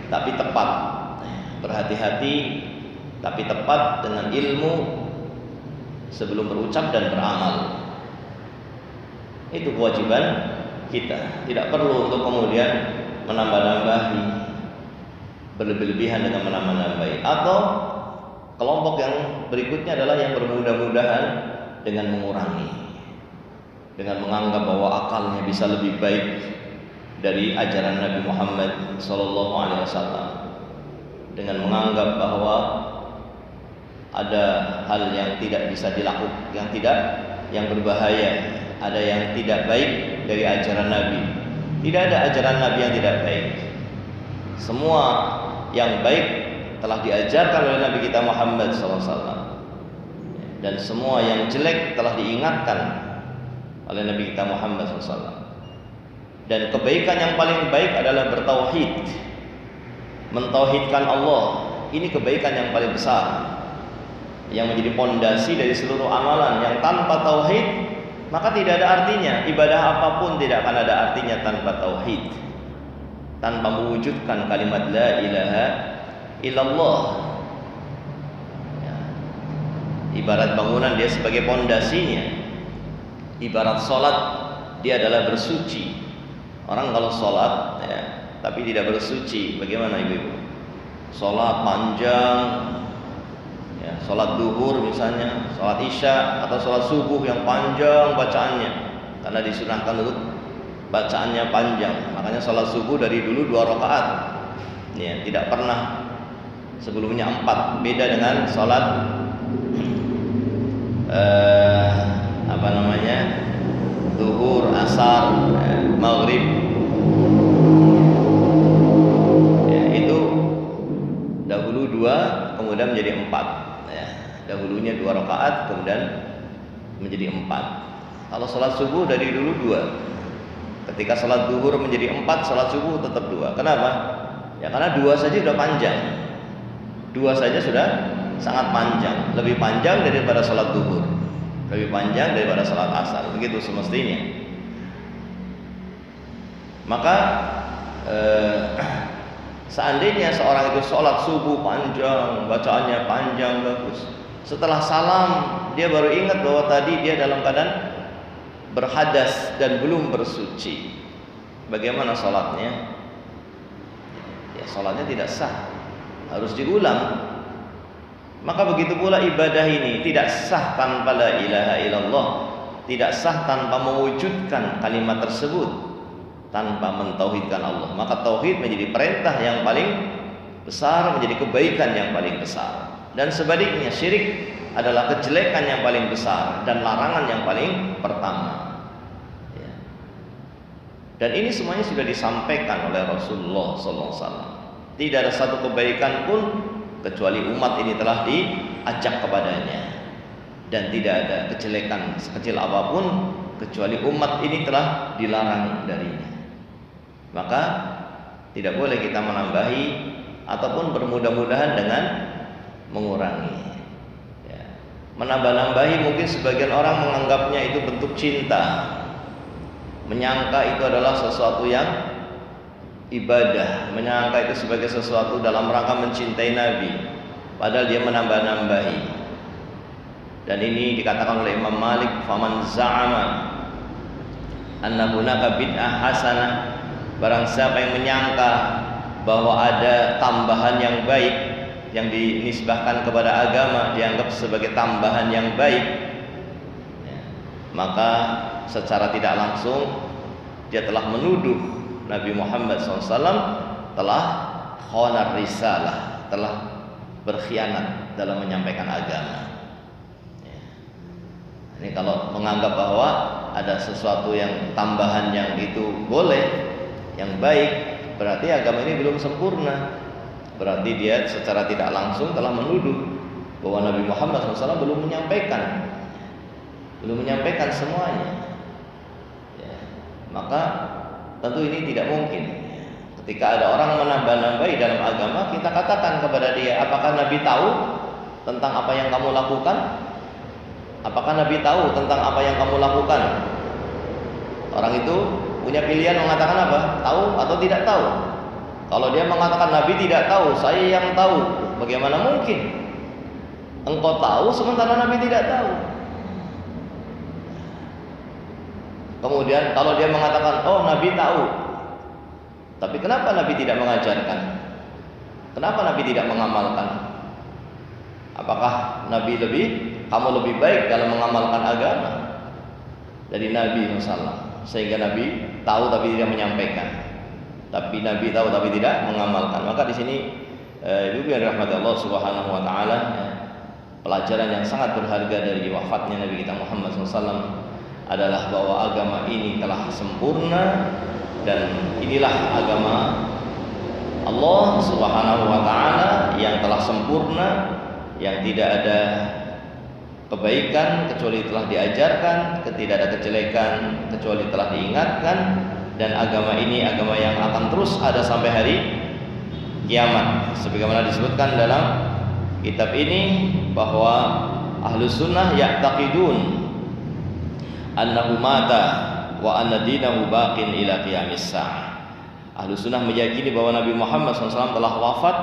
tapi tepat. Berhati-hati tapi tepat dengan ilmu sebelum berucap dan beramal. Itu kewajiban kita. Tidak perlu untuk kemudian menambah-nambahi. berlebih-lebihan dengan menambah-nambahi. Atau kelompok yang berikutnya adalah yang bermudah-mudahan dengan mengurangi, dengan menganggap bahwa akalnya bisa lebih baik dari ajaran Nabi Muhammad SAW, dengan menganggap bahwa ada hal yang tidak bisa dilakukan, yang berbahaya, ada yang tidak baik dari ajaran Nabi. Tidak ada ajaran Nabi yang tidak baik. Semua yang baik telah diajarkan oleh Nabi kita Muhammad SAW, dan semua yang jelek telah diingatkan oleh Nabi kita Muhammad SAW. Dan kebaikan yang paling baik adalah bertauhid, mentauhidkan Allah. Ini kebaikan yang paling besar, yang menjadi pondasi dari seluruh amalan. Yang tanpa tauhid maka tidak ada artinya. Ibadah apapun tidak akan ada artinya tanpa tauhid, tanpa mewujudkan kalimat la ilaha illallah. Ya. Ibarat bangunan dia sebagai pondasinya, ibarat sholat dia adalah bersuci. Orang kalau sholat ya, tapi tidak bersuci, bagaimana ibu-ibu? Sholat panjang, ya, sholat duhur misalnya, sholat isya atau sholat subuh yang panjang bacaannya, karena disunahkan untuk bacaannya panjang. Makanya sholat subuh dari dulu 2 rakaat, ya, tidak pernah sebelumnya 4. Beda dengan sholat duhur, asar, maghrib, ya, itu dahulu 2 kemudian menjadi 4, ya. Dahulunya 2 rakaat kemudian menjadi 4. Kalau sholat subuh dari dulu 2. Ketika sholat duhur menjadi 4, sholat subuh tetap 2. Kenapa? Ya karena 2 saja sudah panjang. 2 saja sudah sangat panjang, lebih panjang daripada sholat duhur, lebih panjang daripada sholat asar. Begitu semestinya. Maka seandainya seorang itu sholat subuh panjang, bacaannya panjang, bagus, setelah salam dia baru ingat bahwa tadi dia dalam keadaan berhadas dan belum bersuci, bagaimana sholatnya? Ya, sholatnya tidak sah, harus diulang. Maka begitu pula ibadah ini tidak sah tanpa la ilaha illallah, tidak sah tanpa mewujudkan kalimat tersebut, tanpa mentauhidkan Allah. Maka tauhid menjadi perintah yang paling besar, menjadi kebaikan yang paling besar. Dan sebaliknya syirik adalah kejelekan yang paling besar dan larangan yang paling pertama, ya. Dan ini semuanya sudah disampaikan oleh Rasulullah SAW. Tidak ada satu kebaikan pun kecuali umat ini telah diajak kepadanya, dan tidak ada kejelekan sekecil apapun kecuali umat ini telah dilarang darinya. Maka tidak boleh kita menambahi ataupun bermudah-mudahan dengan mengurangi, ya. Menambah-nambahi mungkin sebagian orang menganggapnya itu bentuk cinta, menyangka itu adalah sesuatu yang ibadah, menyangka itu sebagai sesuatu dalam rangka mencintai Nabi, padahal dia menambah-nambahi. Dan ini dikatakan oleh Imam Malik, faman za'ama anna hunaka bid'ah hasanah, barang siapa yang menyangka bahwa ada tambahan yang baik yang dinisbahkan kepada agama dianggap sebagai tambahan yang baik, ya, maka secara tidak langsung dia telah menuduh Nabi Muhammad SAW telah khonar risalah, telah berkhianat dalam menyampaikan agama. Ya. Ini kalau menganggap bahwa ada sesuatu yang tambahan yang itu boleh, yang baik, berarti agama ini belum sempurna. Berarti dia secara tidak langsung telah menuduh bahwa Nabi Muhammad SAW belum menyampaikan semuanya, ya. Maka tentu ini tidak mungkin. Ketika ada orang menambah-nambahi dalam agama, kita katakan kepada dia, apakah Nabi tahu tentang apa yang kamu lakukan? Apakah Nabi tahu tentang apa yang kamu lakukan? Orang itu punya pilihan mengatakan apa? Tahu atau tidak tahu. Kalau dia mengatakan Nabi tidak tahu, saya yang tahu, bagaimana mungkin engkau tahu sementara Nabi tidak tahu? Kemudian kalau dia mengatakan, oh Nabi tahu, tapi kenapa Nabi tidak mengajarkan? Kenapa Nabi tidak mengamalkan? Apakah kamu lebih baik dalam mengamalkan agama dari Nabi SAW? Sehingga Nabi tahu tapi tidak menyampaikan. Tapi Nabi tahu tapi tidak mengamalkan. Maka di sini ibu yang dirahmati Allah Subhanahu wa taala, pelajaran yang sangat berharga dari wafatnya Nabi kita Muhammad SAW adalah bahwa agama ini telah sempurna, dan inilah agama Allah Subhanahu wa taala yang telah sempurna, yang tidak ada kebaikan kecuali telah diajarkan, tidak ada kejelekan kecuali telah diingatkan, dan agama ini agama yang akan terus ada sampai hari kiamat. Sebagaimana disebutkan dalam kitab ini bahwa Ahlus Sunnah ya'taqidun annahu mata wa anna dinahu baqin ila qiyamis sa'ah. Ahlus Sunnah meyakini bahwa Nabi Muhammad SAW telah wafat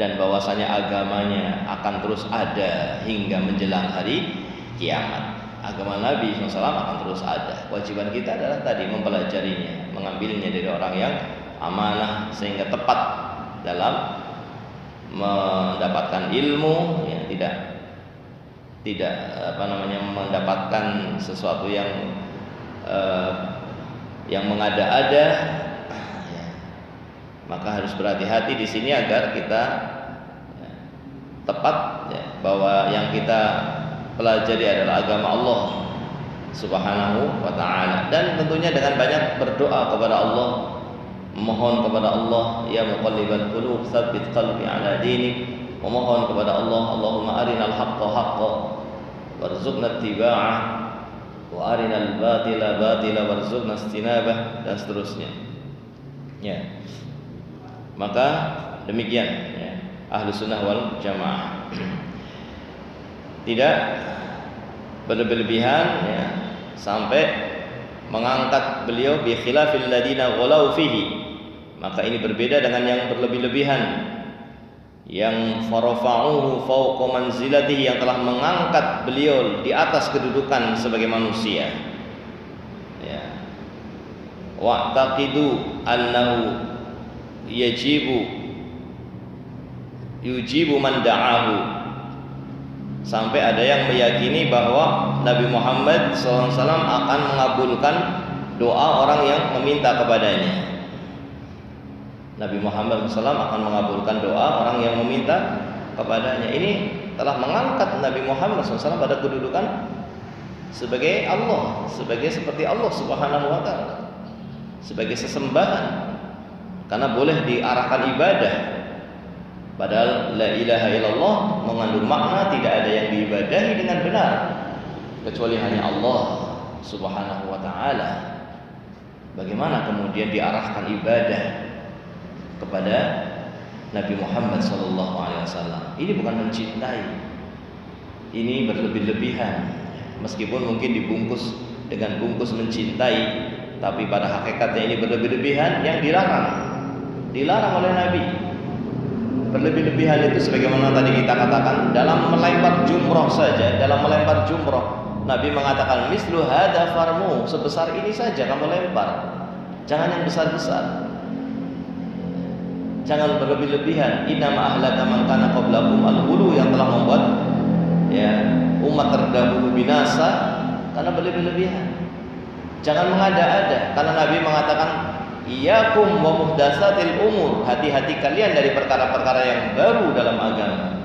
dan bahwasanya agamanya akan terus ada hingga menjelang hari kiamat. Agama Nabi SAW akan terus ada. Kewajiban kita adalah tadi mempelajarinya, mengambilnya dari orang yang amanah sehingga tepat dalam mendapatkan ilmu, ya, tidak mendapatkan sesuatu yang mengada-ada. Maka harus berhati-hati di sini agar kita tepat, ya, bahwa yang kita pelajari adalah agama Allah Subhanahu wa taala, dan tentunya dengan banyak berdoa kepada Allah, memohon kepada Allah, ya muqallibal qulub tsabbit qalbi ala dinik, memohon kepada Allah, Allahumma arinal haqqa haqqan warzuqna ittiba'ah wa arinal batila batila warzuqna istinabah, dan seterusnya. Ya. Maka demikian, ya, Ahlus Sunnah wal Jamaah tidak berlebihan, ya, sampai mengangkat beliau bi khilafil ladina ghalau fihi. Maka ini berbeda dengan yang berlebih-lebihan, yang farafa'uhu fawqa manzilatihi, yang telah mengangkat beliau di atas kedudukan sebagai manusia, ya. Wa'taqidu annahu yujibu man da'ahu, sampai ada yang meyakini bahwa Nabi Muhammad SAW akan mengabulkan doa orang yang meminta kepadanya. Nabi Muhammad SAW akan mengabulkan doa orang yang meminta kepadanya. Ini telah mengangkat Nabi Muhammad SAW pada kedudukan sebagai Allah, seperti Allah Subhanahu wa taala, sebagai sesembahan. Karena boleh diarahkan ibadah, padahal la ilaha illallah mengandung makna tidak ada yang diibadahi dengan benar kecuali hanya Allah Subhanahu wa taala. Bagaimana kemudian diarahkan ibadah kepada Nabi Muhammad SAW? Ini bukan mencintai, ini berlebih-lebihan. Meskipun mungkin dibungkus dengan bungkus mencintai, tapi pada hakikatnya ini berlebih-lebihan yang dilarang oleh Nabi. Berlebih-lebihan itu sebagaimana tadi kita katakan dalam melempar jumroh saja. Dalam melempar jumroh Nabi mengatakan mislu hadza farmu, sebesar ini saja kamu lempar, jangan yang besar-besar, jangan berlebih-lebihan. Innama ahlaka man kana qablakum al-ghulu, yang telah membuat, ya, umat terdahulu binasa karena berlebih-lebihan. Jangan mengada-ada, karena Nabi mengatakan iyyakum wa muhdatsatil umur, hati-hati kalian dari perkara-perkara yang baru dalam agama.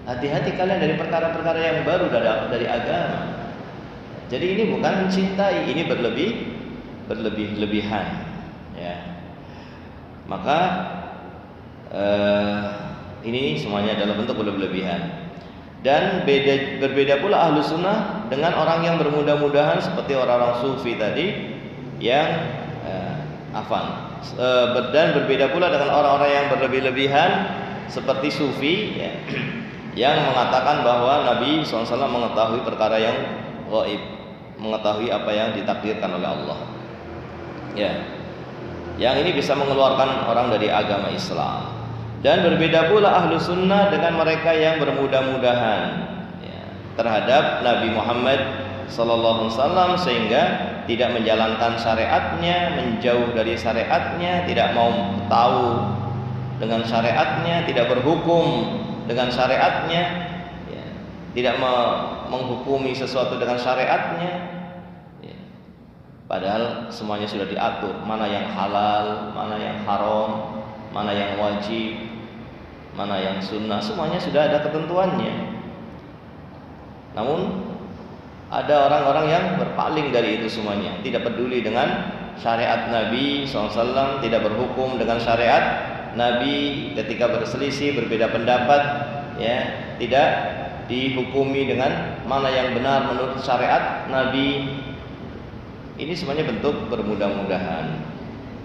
Hati-hati kalian dari perkara-perkara yang baru dari agama. Jadi ini bukan mencintai, ini berlebih-lebihan, ya. Maka ini semuanya adalah bentuk berlebihan. Dan berbeda pula Ahlus Sunnah dengan orang yang bermudah-mudahan seperti orang-orang sufi tadi yang dan berbeda pula dengan orang-orang yang berlebih-lebihan seperti sufi, ya, yang mengatakan bahwa Nabi SAW mengetahui perkara yang gaib, mengetahui apa yang ditakdirkan oleh Allah, ya. Yang ini bisa mengeluarkan orang dari agama Islam. Dan berbeda pula Ahlus Sunnah dengan mereka yang bermudah-mudahan, ya, terhadap Nabi Muhammad SAW, sehingga tidak menjalankan syariatnya, menjauh dari syariatnya, tidak mau tahu dengan syariatnya, tidak berhukum dengan syariatnya, ya, tidak menghukumi sesuatu dengan syariatnya, ya. Padahal semuanya sudah diatur, mana yang halal, mana yang haram, mana yang wajib, mana yang sunnah, semuanya sudah ada ketentuannya. Namun ada orang-orang yang berpaling dari itu semuanya, tidak peduli dengan syariat Nabi SAW, tidak berhukum dengan syariat Nabi ketika berselisih, berbeda pendapat, ya, tidak dihukumi dengan mana yang benar menurut syariat Nabi. Ini semuanya bentuk bermudah-mudahan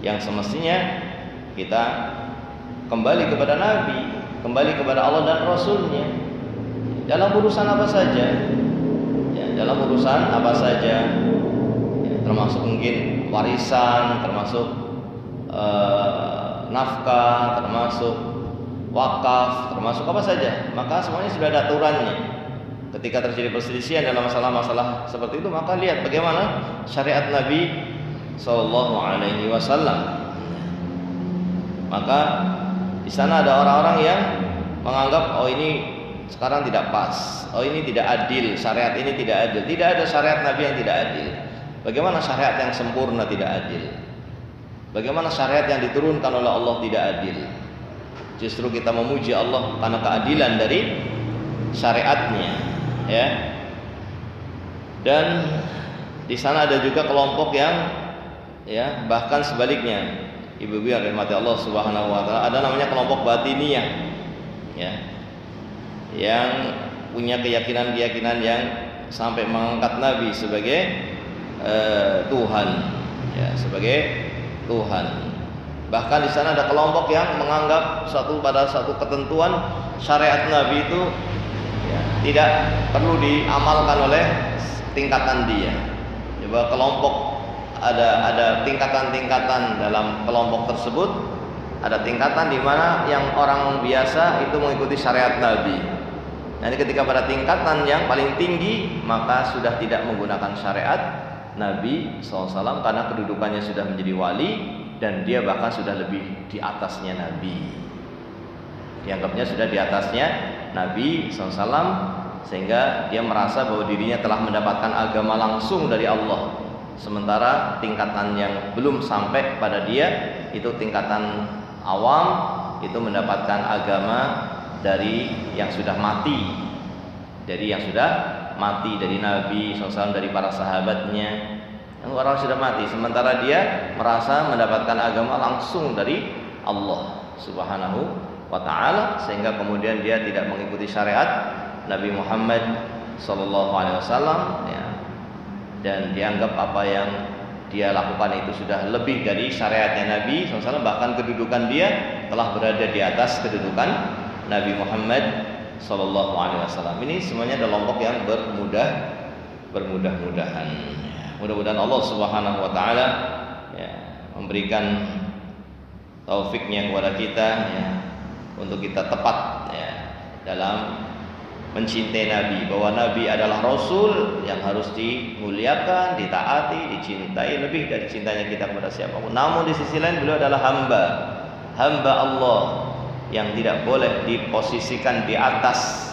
yang semestinya kita kembali kepada Nabi, kembali kepada Allah dan Rasulnya dalam urusan apa saja, ya, dalam urusan apa saja, ya, termasuk mungkin warisan, termasuk nafkah, termasuk wakaf, termasuk apa saja, maka semuanya sudah ada aturannya. Ketika terjadi perselisihan dalam masalah-masalah seperti itu, maka lihat bagaimana syariat Nabi Sallallahu Alaihi Wasallam. Maka di sana ada orang-orang yang menganggap, oh ini sekarang tidak pas, oh ini tidak adil, syariat ini tidak adil. Tidak ada syariat Nabi yang tidak adil. Bagaimana syariat yang sempurna tidak adil? Bagaimana syariat yang diturunkan oleh Allah tidak adil? Justru kita memuji Allah karena keadilan dari syariatnya, ya. Dan di sana ada juga kelompok yang, ya, bahkan sebaliknya, ibu-ibu yang dirahmati Allah Subhanahu wa taala, ada namanya kelompok batiniyah, ya, yang punya keyakinan-keyakinan yang sampai mengangkat Nabi sebagai Tuhan, ya, sebagai Tuhan. Bahkan di sana ada kelompok yang menganggap pada satu ketentuan syariat Nabi itu, ya, tidak perlu diamalkan oleh tingkatan dia. Coba kelompok ada tingkatan-tingkatan dalam kelompok tersebut. Ada tingkatan di mana yang orang biasa itu mengikuti syariat Nabi. Nanti ketika pada tingkatan yang paling tinggi, maka sudah tidak menggunakan syariat Nabi SAW karena kedudukannya sudah menjadi wali dan dia bahkan sudah lebih di atasnya Nabi. Dianggapnya sudah di atasnya Nabi SAW, sehingga dia merasa bahwa dirinya telah mendapatkan agama langsung dari Allah. Sementara tingkatan yang belum sampai pada dia itu tingkatan awam, itu mendapatkan agama dari yang sudah mati, dari yang sudah mati, dari Nabi SAW, dari para sahabatnya. Yang orang sudah mati, sementara dia merasa mendapatkan agama langsung dari Allah Subhanahu wa ta'ala, sehingga kemudian dia tidak mengikuti syariat Nabi Muhammad SAW, ya. Dan dianggap apa yang dia lakukan itu sudah lebih dari syariatnya Nabi SAW, bahkan kedudukan dia telah berada di atas kedudukan Nabi Muhammad SAW. Ini semuanya adalah kelompok yang bermudah-mudahan. Mudah-mudahan Allah Subhanahu wa taala, ya, memberikan taufiknya kepada kita, ya, untuk kita tepat, ya, dalam mencintai Nabi, bahwa Nabi adalah Rasul yang harus dimuliakan, ditaati, dicintai lebih dari cintanya kita kepada siapapun. Namun di sisi lain beliau adalah hamba Allah yang tidak boleh diposisikan di atas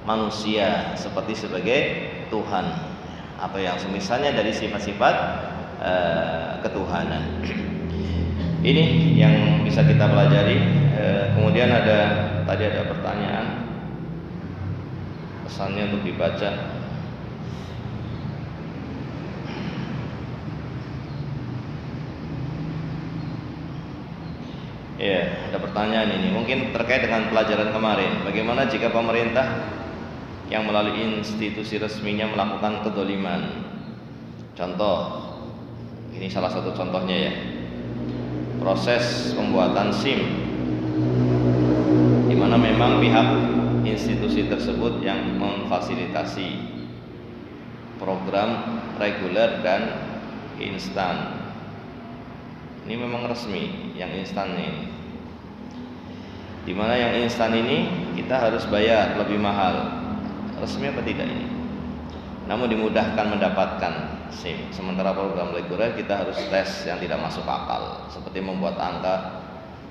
manusia seperti sebagai Tuhan atau yang semisalnya dari sifat-sifat ketuhanan. Ini yang bisa kita pelajari. Kemudian tadi ada pertanyaan, pesannya untuk dibaca. Ya, ada pertanyaan ini, mungkin terkait dengan pelajaran kemarin. Bagaimana jika pemerintah yang melalui institusi resminya melakukan kedoliman? Contoh, ini salah satu contohnya, ya, proses pembuatan SIM, di mana memang pihak institusi tersebut yang memfasilitasi program reguler dan instan. Ini memang resmi, yang instan ini. Dimana yang instan ini kita harus bayar lebih mahal. Resmi apa tidak ini? Namun dimudahkan mendapatkan SIM. Sementara program reguler kita harus tes yang tidak masuk akal, seperti membuat angka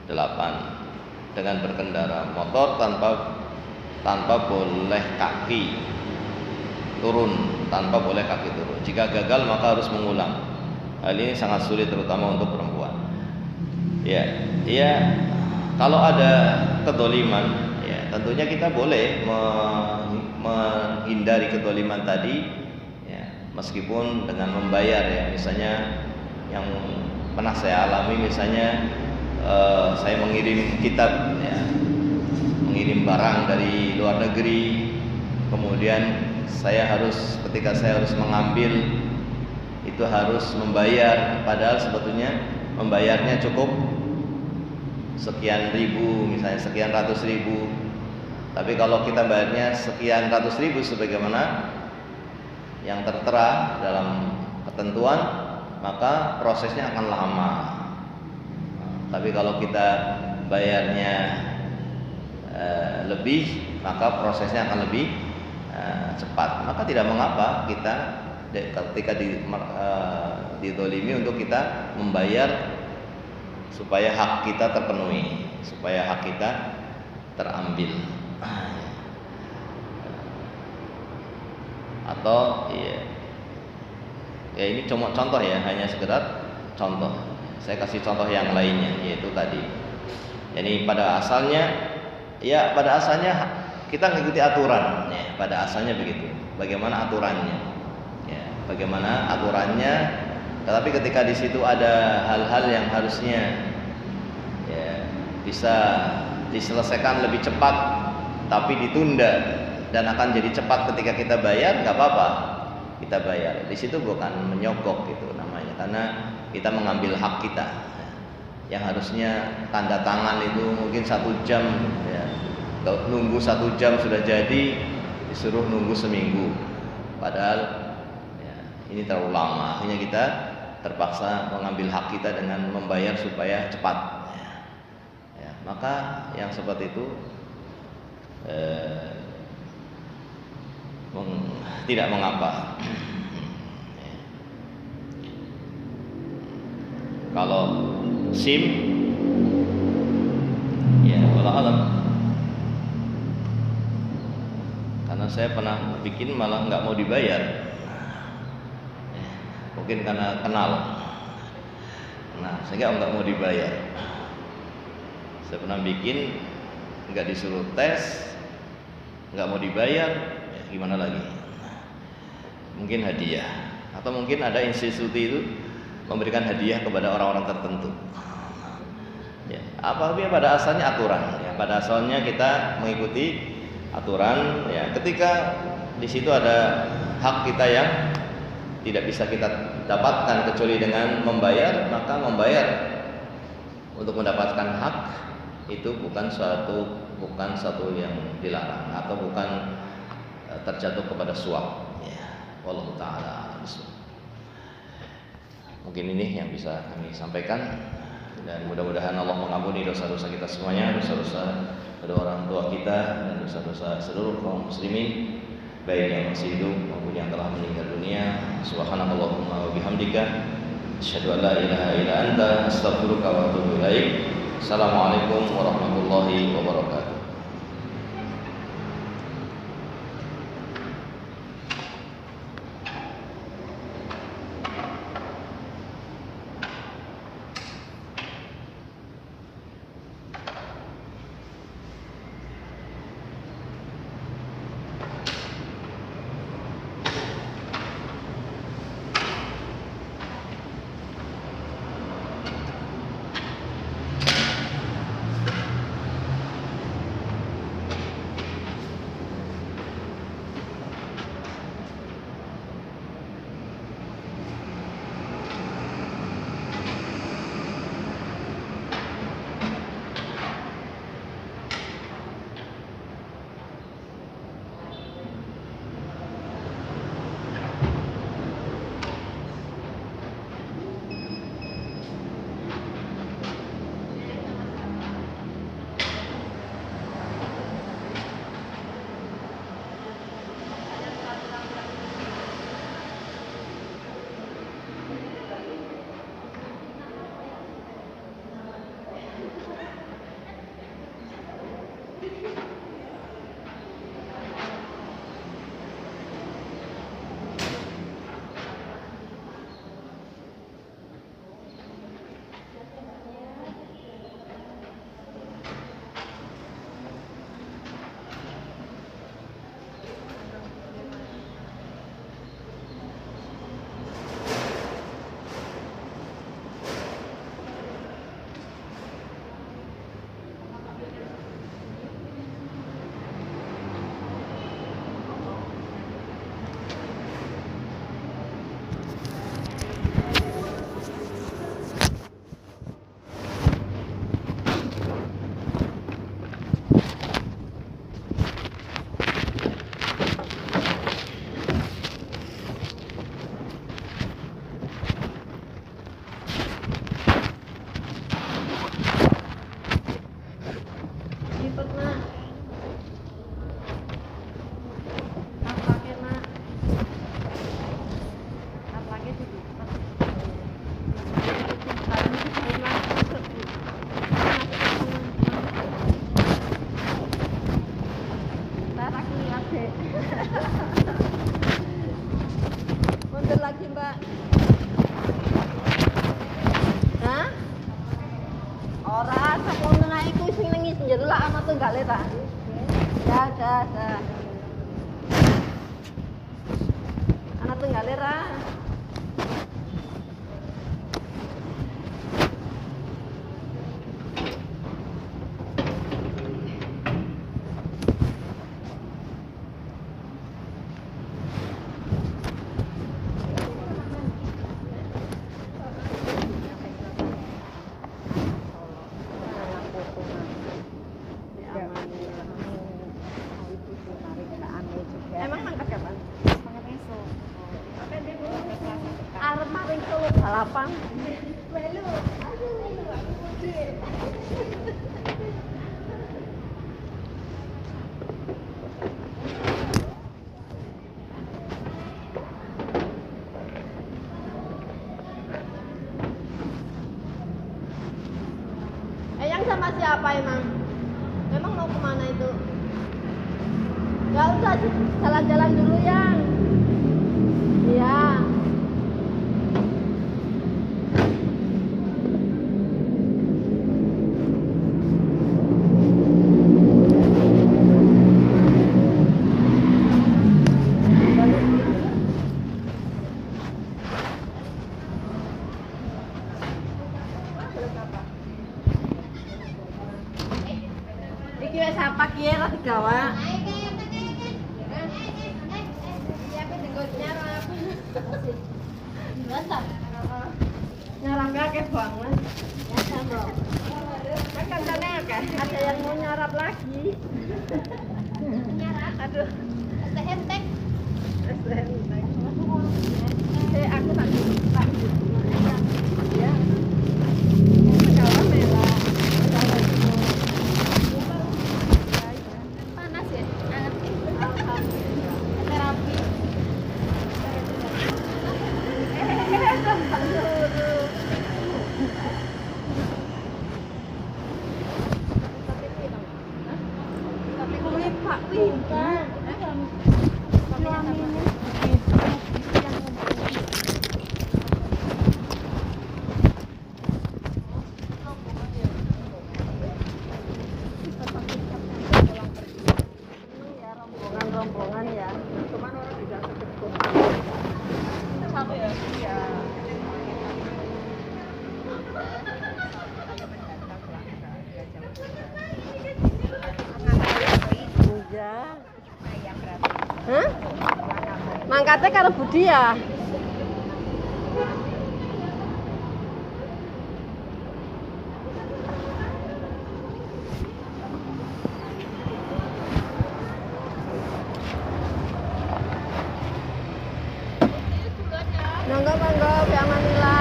8 dengan berkendara motor tanpa boleh kaki turun, Jika gagal maka harus mengulang. Hal ini sangat sulit terutama untuk perempuan. Ya, kalau ada kedoliman, ya tentunya kita boleh menghindari kedoliman tadi, ya, meskipun dengan membayar, ya. Misalnya yang pernah saya alami, misalnya saya mengirim kitab, ya, mengirim barang dari luar negeri, kemudian ketika saya harus mengambil itu harus membayar, padahal sebetulnya membayarnya cukup sekian ribu, misalnya sekian ratus ribu. Tapi kalau kita bayarnya sekian ratus ribu sebagaimana yang tertera dalam ketentuan, maka prosesnya akan lama. Tapi kalau kita bayarnya lebih, maka prosesnya akan lebih cepat. Maka tidak mengapa kita ketika didolimi untuk kita membayar supaya hak kita terpenuhi, supaya hak kita terambil. Atau ya ini cuma contoh, ya, hanya sekedar contoh. Saya kasih contoh yang lainnya, yaitu tadi. Jadi pada asalnya kita mengikuti aturan, ya, pada asalnya begitu. Bagaimana aturannya? Ya, bagaimana aturannya? Tetapi ketika di situ ada hal-hal yang harusnya, ya, bisa diselesaikan lebih cepat, tapi ditunda dan akan jadi cepat ketika kita bayar, nggak apa-apa, kita bayar. Di situ bukan menyogok gitu namanya, karena kita mengambil hak kita. Yang harusnya tanda tangan itu mungkin 1 jam, ya, nunggu 1 jam sudah jadi, disuruh nunggu seminggu. Padahal ya, ini terlalu lama. Akhirnya kita terpaksa mengambil hak kita dengan membayar supaya cepat. Ya, maka yang seperti itu tidak mengapa. Kalau SIM, ya wallahu alam. Karena saya pernah bikin malah nggak mau dibayar. Mungkin karena kenal. Nah, sehingga nggak mau dibayar. Saya pernah bikin, nggak disuruh tes, nggak mau dibayar, ya gimana lagi? Mungkin hadiah, atau mungkin ada institusi itu memberikan hadiah kepada orang-orang tertentu. Ya, apabila pada asalnya aturan, ya, pada asalnya kita mengikuti aturan, ya, ketika di situ ada hak kita yang tidak bisa kita dapatkan kecuali dengan membayar, maka membayar untuk mendapatkan hak itu bukan suatu yang dilarang atau bukan terjatuh kepada suap. Ya, wallahu taala. Mungkin ini yang bisa kami sampaikan, dan mudah-mudahan Allah mengampuni dosa-dosa kita semuanya, dosa-dosa kedua orang tua kita dan dosa-dosa seluruh kaum muslimin, baik yang masih hidup maupun yang telah meninggal dunia. Subhanallahumma wa bihamdika, asyhadu an la ilaha illa anta, astaghfiruka wa atubu ilaik. Assalamualaikum warahmatullahi wabarakatuh. cepet nak. Taplaknya nak. Taplaknya tuh cepet. Ntar aku lihat deh. Mundur lagi mbak. Hah? Ora, sakono nek iku sing ning njero lak ana tunggale ta. Ya, dah. Ana tunggale ra. Emang mangkat kapan? Mangkat esok. Arep maring Solo balapan. Melu. Yang sama siapa emang? Memang mau kemana itu? Gak usah, jalan-jalan dulu yang. Iya. Iki wis apa kiye ra digawa? Nyarap akeh banget. Kan kancane akeh. Ada yang mau nyarap lagi. Nyarap. Aduh. STM-tek. STM-tek. Aku tak ya. Kawan merah. Panas ya? Anget. Alhamdulillah. Terapi. Rombongan ya. Cuman orang tidak sedekat. Satu ya. Iya. Iya. Hah? Mangkatnya karo Budi ya? Monggo, Mbak Manila.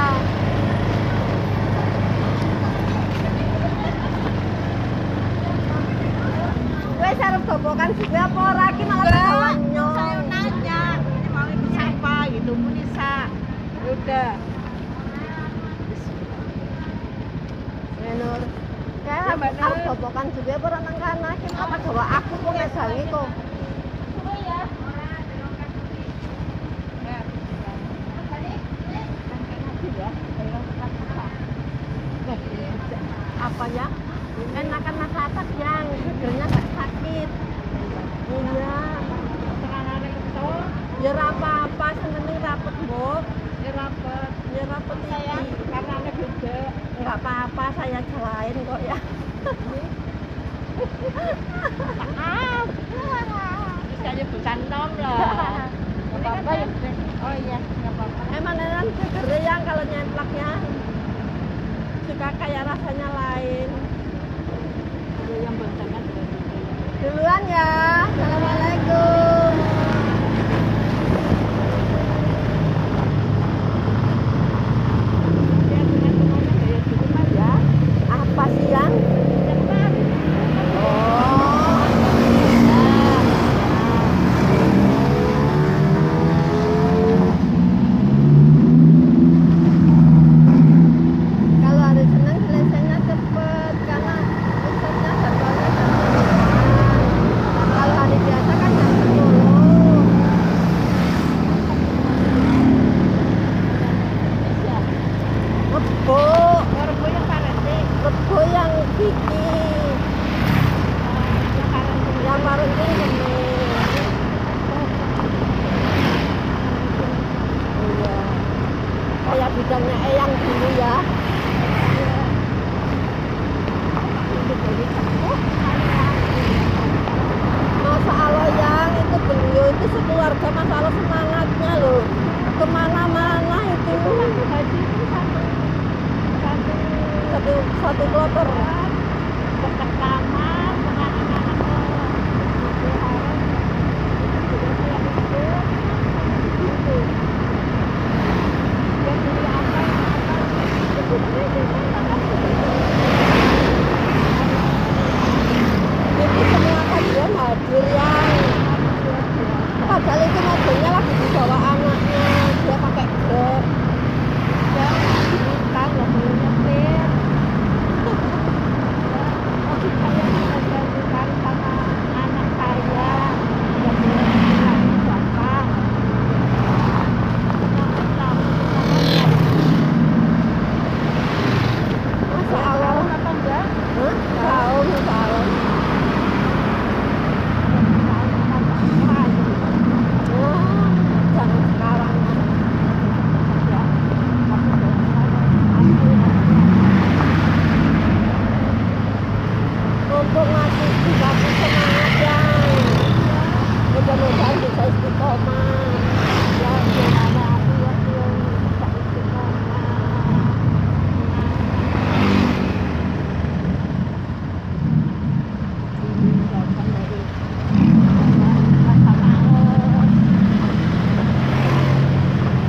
Wes arep gobokan juga apa ora ki malah nyong. Saya nanya, ini mau ibu siapa gitu, Munisa. Udah. Menur. Kayak arep gobokan juga apa ora nang kana ki apa gawa aku kok mesangi kok. Apa ya? Enakan masakan yang sebenarnya nggak sakit. Iya. Sekarang itu, Ya apa-apa, seneng rapet mbok. Ya rapet saya ini. karena ada juga. Nggak apa-apa, saya celain kok ya. Maaf. Bisa nyebutan nom lah. Nggak apa-apa ya. Oh iya, nggak apa-apa. Emang enak seger yang kalau nyemplaknya suka kayak rasanya lain. Yang bentangan Duluan ya. Assalamualaikum. Ya, apa sih yang? Oh. warga masalah semangatnya loh. Kemana-mana itu. Satu haji itu Satu kloter. dekat kamar, anak-anak ke haram. Sudah saya itu. Dia beli apa? Itu Itu semua kajian hadir yang padahal itu mobilnya lagi dibawa anaknya, dia pakai Grab. kan nggak boleh nyetir. Tapi saya menjanjikan sama anak saya nggak boleh bilangin bapak. Masa Allah Apa enggak? tahun. Jangan sekarang. Untuk ngasih dikasih semangat yang mudah-mudahan bisa istiqomah. Ya, ada aku ya bisa istiqomah.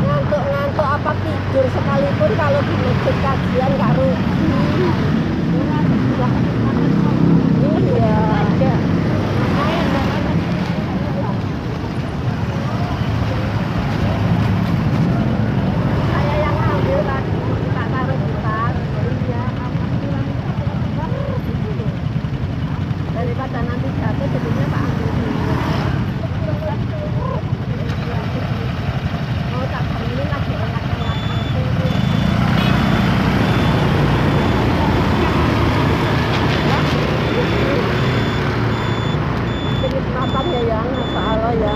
Ngantuk-ngantuk apa tidur sekalipun kalau di masjid kajian nggak rugi. Iya. Saya yang ambil tadi tak taruh di tas. Daripada nanti jatuh jadinya tak ambil dulu. Oh tak ambil lagi enak-enak. Kenikmatan ya yang Masya Allah ya.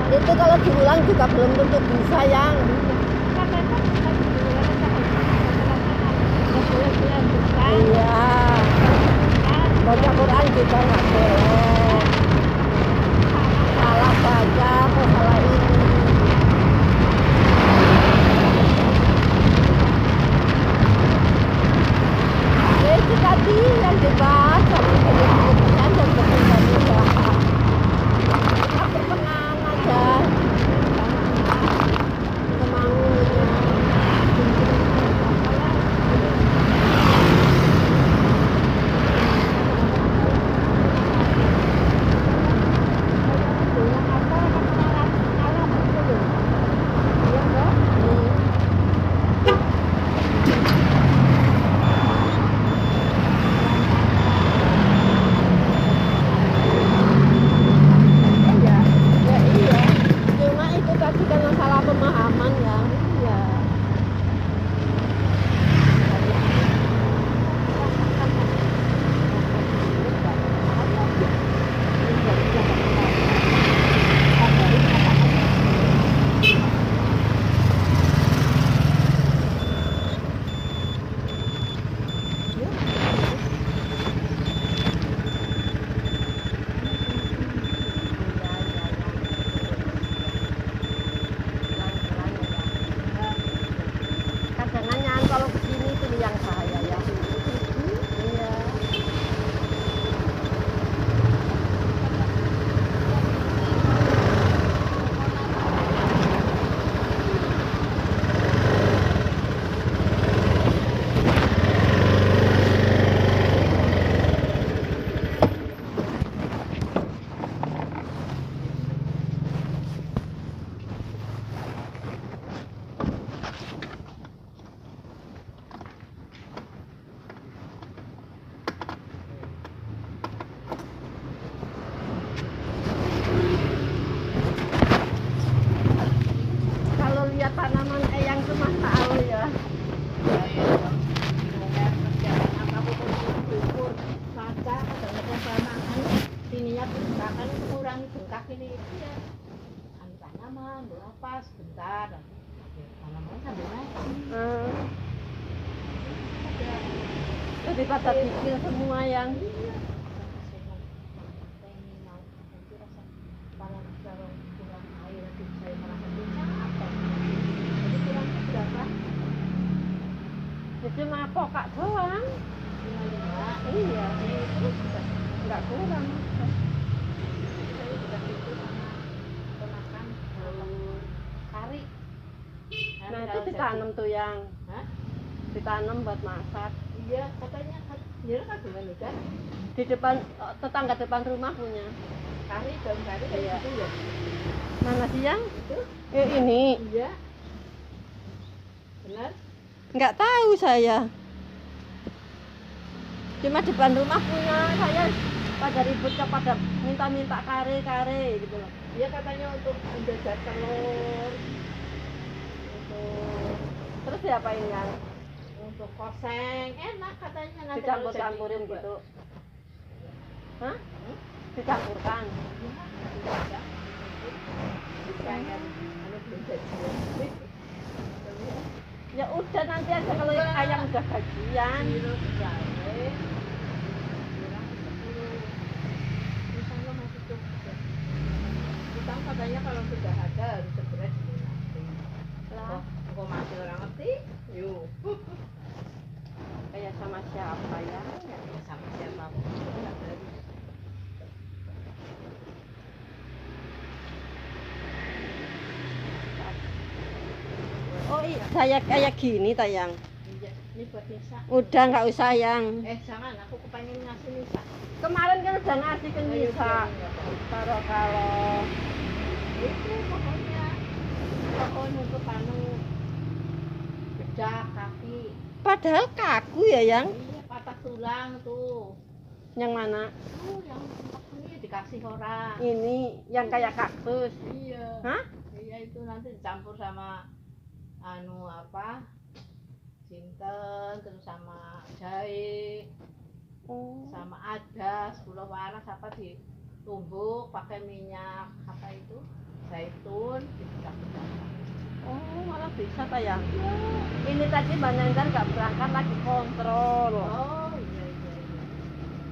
Itu kalau diulang juga belum tentu bisa yang. Iya. Baca Quran juga nggak boleh. Salah baca atau salah ini. Itu tadi yang dibahas sama keputusan dan keputusan. Kita berkenan aja. Semaunya. Daripada bikin semua yang Cuma pokak doang. 55. Iya, Terus juga nggak kurang. saya juga itu sama ponakan kari. Nah itu ditanam tuh yang Hah? ditanam buat masak. Iya, katanya kan dia kan gimana kan? Di depan tetangga depan rumah punya. Kari, daun kari kayak Iya. gitu ya. Mana sih yang? Itu? Ini Iya. Benar? nggak tahu saya. Cuma depan rumah punya, saya pada ributnya pada minta-minta kare gitu loh. Iya katanya untuk menjaga telur, untuk Terus diapain yang untuk koseng, enak katanya nanti kalau dicampur-campurin jadi gitu? Hah? Dicampurkan. Iya, bisa kan? Anu belum jadi. Ya udah nanti aja kalau ayam udah gajian. Kilo jahe, kurang 10. Di sana masih cukup. Utang katanya kalau sudah ada harus segera dilunasi. Lah, Kok masih orang ngerti? Yuk. kayak sama siapa ya? Ya sama siapapun sudah dari. Oh iya, saya kayak gini tayang. Iya, ini buat Nisa. Udah nggak usah yang. Jangan, aku kepengen ngasih Nisa. Kemarin kan udah ngasih ke Nisa. Taruh kalau Itu pokoknya pohon untuk anu bedak kaki. padahal kaku ya yang. Iya, patah tulang tuh. Yang mana? Tuh yang ini dikasih orang. Ini yang kayak kaktus. Iya. Hah? Iya itu nanti dicampur sama anu apa? Jinten terus sama jahe, Oh. sama adas, gula waras apa ditumbuk pakai minyak apa itu? Zaitun, dibedak-bedak. Oh, malah bisa tayang. Ini tadi Mbak Nendan nggak berangkat lagi kontrol. Oh, iya iya iya.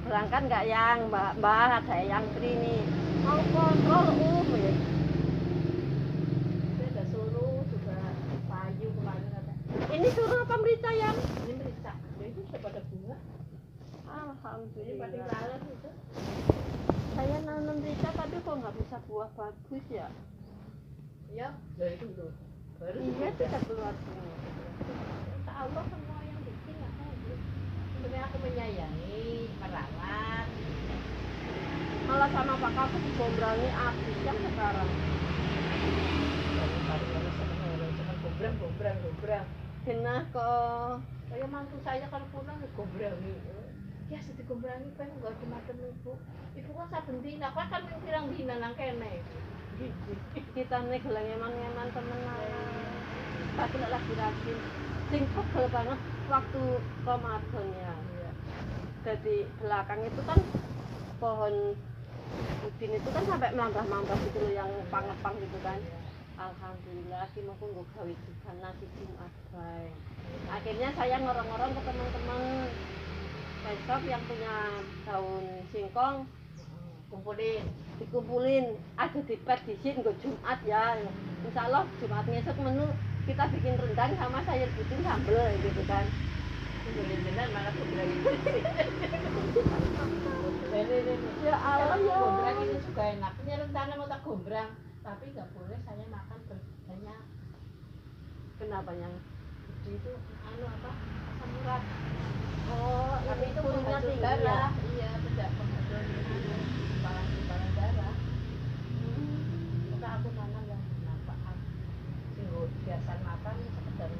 Berangkat nggak yang Mbak ada yang Tri nih. Mau kontrol ya. Saya udah suruh juga payu kemarin kata. Ini suruh apa merica yang? Ini merisa. Ya itu sudah pada bunga. Ini pada Alhamdulillah. lalat itu. Saya nanam merica tapi kok nggak bisa buah bagus ya? Ya, dari itu loh. Baru Iya sudah. tidak keluar bunga. Insya Allah semua yang bikin aku sebenarnya aku menyayangi, merawat. Malah sama Pak Kapus digombrangin habis yang sekarang. Baru seneng orang cuman gombrang. Genah kok. Kayak mantu saya kalau pulang ya gombrang. Ya sedih gombrang kan enggak cuma ibu. Ibu kan saben dina, aku kan pirang dina nang kene. Kita nih gelang eman-eman temenan. Tapi nek lagi rajin. Sing pegel banget waktu Ramadan ya. Iya. Jadi belakang itu kan pohon udin itu kan sampai melambah-lambah gitu loh yang pang-pang gitu kan. Alhamdulillah ki mau nggo gawe juga nasi Jumat bae. Akhirnya saya ngorong-ngorong ke teman-teman besok yang punya daun singkong Kumpulin. dikumpulin ada di pet di sini nggo Jumat ya. Insya Allah Jumat besok menu kita bikin rendang sama sayur putih sambel gitu kan. Bener-bener malah gombrang itu. Ya Allah ya. Gombrang ini juga enak. Ini rencana mau tak gombrang, tapi nggak boleh saya makan banyak. Kenapa yang? Itu anu apa? Asam urat. Oh, Tapi itu pulihnya penghasil tinggi darah. ya. Iya, tidak penghasil anu timbalan darah. Maka aku nanam yang bermanfaat. Singgo biasa makan sekedar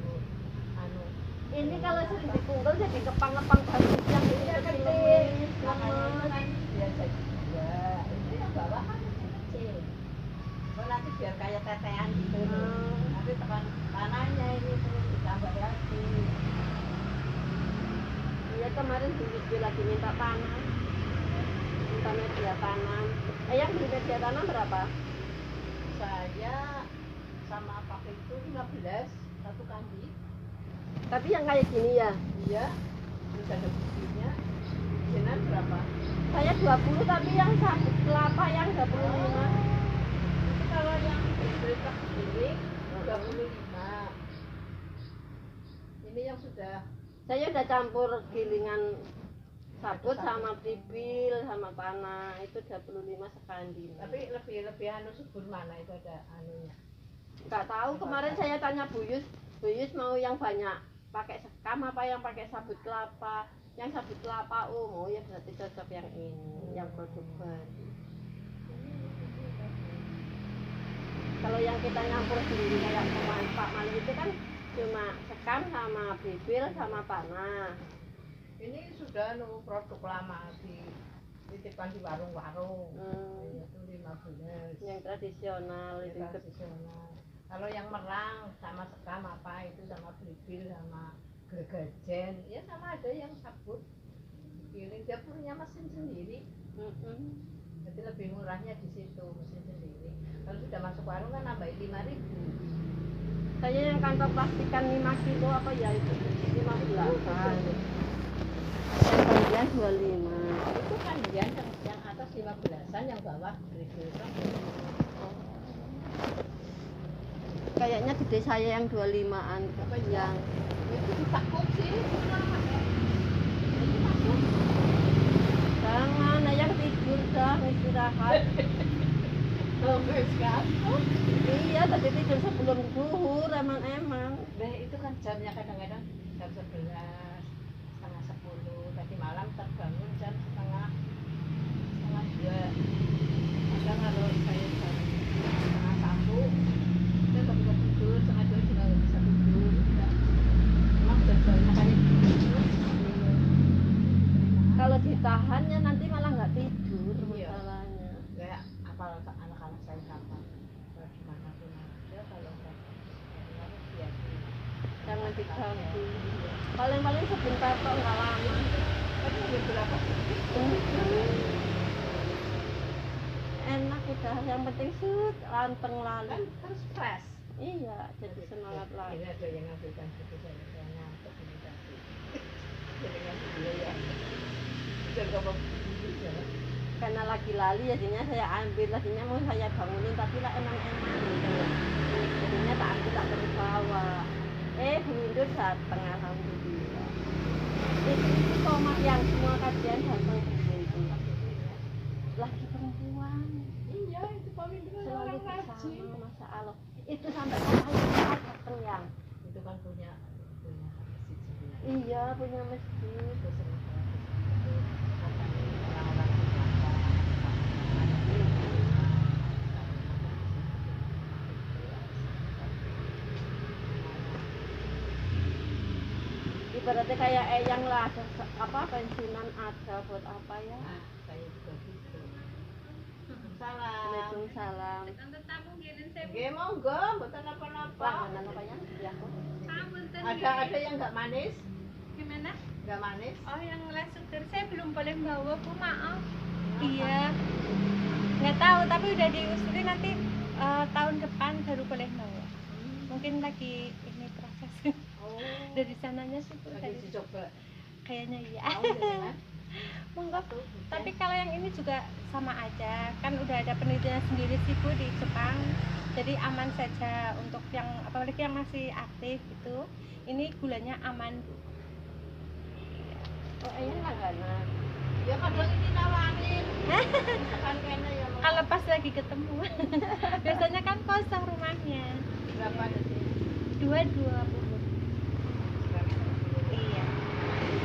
anu. Ini kalau sering dipungkul jadi kepang-kepang bagus yang ini Iya, kecil kecil. lemes, Makanya itu lemes. kan biasa juga. Itu yang bawah kan kecil. Oh, nanti biar kayak tetean gitu. Nanti tekan tanahnya ini perlu ditambah lagi. Iya kemarin dia lagi minta tanam, minta media tanam. Yang beli media tanam berapa? Saya sama Pak itu 15 satu kali. Tapi yang kayak gini ya. Iya. Terus ada buktinya. Jenan berapa? Saya 20 tapi yang satu kelapa yang 25. Itu kalau yang berita giling 25. Ini yang sudah Saya udah campur gilingan sabut sama pibil sama panah itu 25 sekali. Tapi lebih anu subur mana itu ada anunya. Nggak tahu, kemarin saya tanya Buyus mau yang banyak pakai sekam apa yang pakai sabut kelapa. Yang sabut kelapa mau ya berarti cocok yang ini, yang produk baru. Kalau yang kita nyampur sendiri kayak kemarin Pak Mali itu kan cuma sekam sama pibil sama panah. Ini sudah produk lama dititipkan di warung-warung. Itu 15. Yang tradisional itu tradisional. Kalau yang merang sama sekam apa itu sama pibil sama gergajen, ya sama ada yang sabut. Giling dia punya mesin sendiri. Jadi lebih murahnya di situ mesin sendiri. Kalau sudah masuk warung kan nambah 5.000. Saya yang kantong plastikan 5 kilo apa ya itu 15. Yang 25. Itu kan yang atas 15-an, yang bawah ribu. Kayaknya gede saya yang 25-an. Apa yang itu ditakut sih, itu lama ya. Itu takut. Jangan, yang tidur dah istirahat. Iya, tadi tidur sebelum zuhur emang. Nah itu kan jamnya kadang-kadang jam 11, setengah 10. Tadi malam terbangun jam setengah 2. Kadang kalau saya jam setengah 1, saya nggak bisa tidur, setengah 2 juga nggak bisa tidur. Emang jadwalnya kayak gitu. Kalau ditahannya nanti malah nggak tidur Iya. masalahnya. Kayak apal anak-anak saya kapan gimana pun aja kalau nggak biar Jangan diganggu. Paling sebentar kok nggak lama. tapi udah berapa Enak udah, yang penting lanteng lalu. kan harus fresh. Iya, jadi semangat lagi. Ini ada yang ngambilkan buku saya ngantuk ini tadi. Jadi ngambil dulu ya. Dan kamu ya. Karena lagi lali jadinya saya ambil, tadinya mau saya bangunin tapi lah emang gitu. Jadinya tak ambil tak terus bawa. Bundur datang alhamdulillah. Itu koma yang semua kajian datang itu. Lagi perempuan. Iya itu paling Selalu orang bersama, rajin. Masya Allah. Itu sampai orang datang yang. Itu kan punya masjid sebelah. Iya, punya masjid. Itu sering orang-orang Ibaratnya kayak eyang lah, apa pensiunan ada buat apa ya? saya juga gitu. Waalaikumsalam. Nggih monggo, mboten napa-napa. Langanan apa ya? Ya kok. Ada yang nggak manis? Gimana? Nggak manis? Oh yang les sugar saya belum boleh bawa Bu, maaf. Iya. Nggak tahu tapi udah diusulin nanti tahun depan baru boleh bawa. Mungkin lagi ini proses. Oh. Dari sananya sih Bu, Lagi tadi dicoba. kayaknya iya. Mau jangan? Monggo. Tapi kalau yang ini juga sama aja. Kan udah ada penelitian sendiri sih Bu di Jepang. Jadi aman saja untuk yang apalagi yang masih aktif gitu. Ini gulanya aman Bu. Oh, eyang langganan. Ya kadang ini nawarin. Misalkan kayaknya ya mau. Kalau pas lagi ketemu. Biasanya kan kosong rumahnya. Berapa detik? 2 bubur. Iya.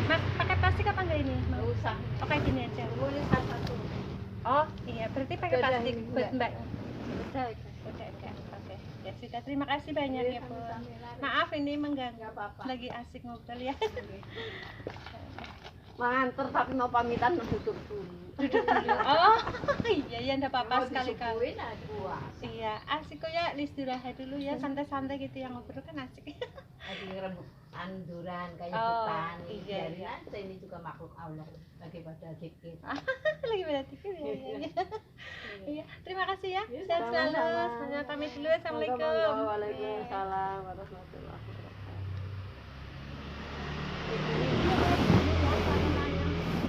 Mas pakai plastik apa enggak ini? Nggak usah. Oh kayak gini aja. Boleh satu. Oh iya, berarti pakai Udah, plastik ini buat enggak. Mbak. Udah, Udah. Oke. Ya sudah, terima kasih banyak ya Bu. Maaf ini mengganggu. Nggak apa-apa. Lagi asik ngobrol ya. Manter tapi mau pamitan duduk dulu. Duduk dulu. Oh iya ya enggak apa-apa sekali-kali. Disuguhin aja puas. Iya, asik kok ya istirahat dulu ya, santai-santai gitu yang ngobrol kan asik. Lagi ngerembuk anduran kayak Oh, hutan. iya, Biarin iya. aja, ini juga makhluk Allah. Lagi pada dikit. Lagi berarti ya. Iya, terima kasih ya. Iya, Sehat selalu. sama-sama. Semuanya pamit dulu. Assalamualaikum. Monggo, waalaikumsalam warahmatullahi wabarakatuh.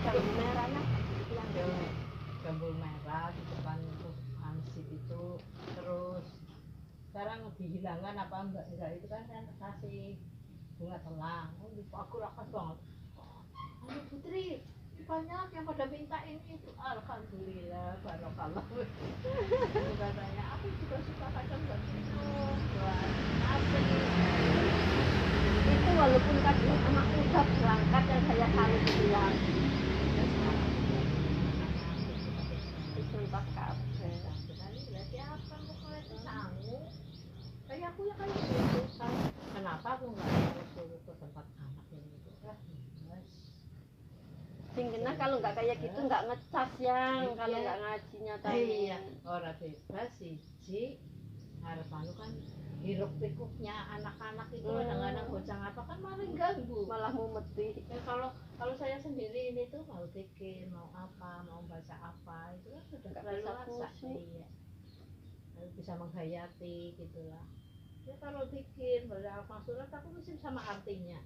Jambu merahnya Jambu merah di depan masjid itu. Terus sekarang dihilangkan apa enggak itu kan saya kasih bunga telang. Oh, aku rakas banget. Oh, Putri, banyak yang pada minta ini itu. Alhamdulillah, barokallah. Katanya aku juga suka kadang begitu buat apa Itu walaupun kadang anakku udah berangkat dan saya kali bilang disuntak kafe. berarti apa pokoknya itu sanggup kayak aku ya kayak gitu kan. Kenapa aku nggak mau suruh ke tempat anak yang itu mas Sing kena kalau nggak kayak gitu nggak ngecas yang kalau nggak ngajinya tadi. iya orang bebas siji harapan lu kan hiruk pikuknya anak-anak itu kadang-kadang bocah apa kan malah ganggu. Malah mumeti. Ya, kalau saya sendiri ini tuh mau bikin mau apa mau baca apa itu kan sudah Nggak terlalu bisa luas pusing. iya. Lalu bisa menghayati gitulah ya kalau bikin berapa surat aku mesti sama artinya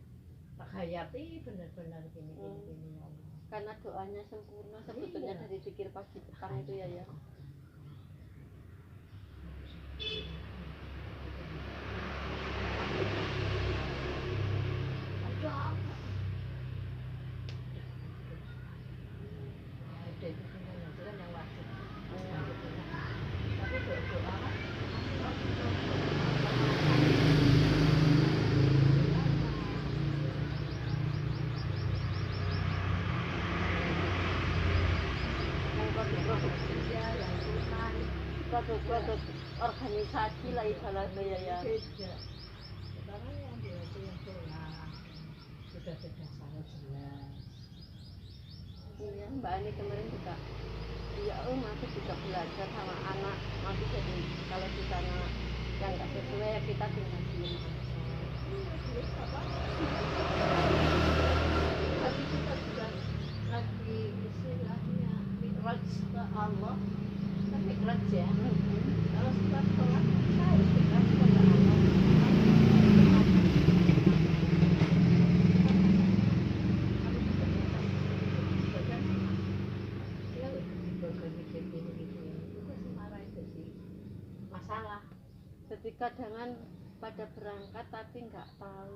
tak hayati benar-benar gini ya Allah. Karena doanya sempurna sebetulnya Iya. dari pikir pagi petang itu ya. Ada apa? Ada itu semuanya itu kan yang wajib. Tapi doa kan Yang produk-produk ya yang tunai produk-produk organisasi lah istilahnya ya. beda. Sekarang yang dia itu yang tunai sudah berdasarkan jelas. Iya, Mbak Ani kemarin juga. Iya, aku juga belajar sama anak. Nanti jadi kalau di sana yang nggak sesuai ya kita tinggal diem aja. Tapi kita sudah lagi istilahnya mikraj ke Allah. Kita mikraj ya. Kalau kita sholat kita harus mikraj kepada Allah. Masalah Jadi kadangan pada berangkat tapi nggak tahu,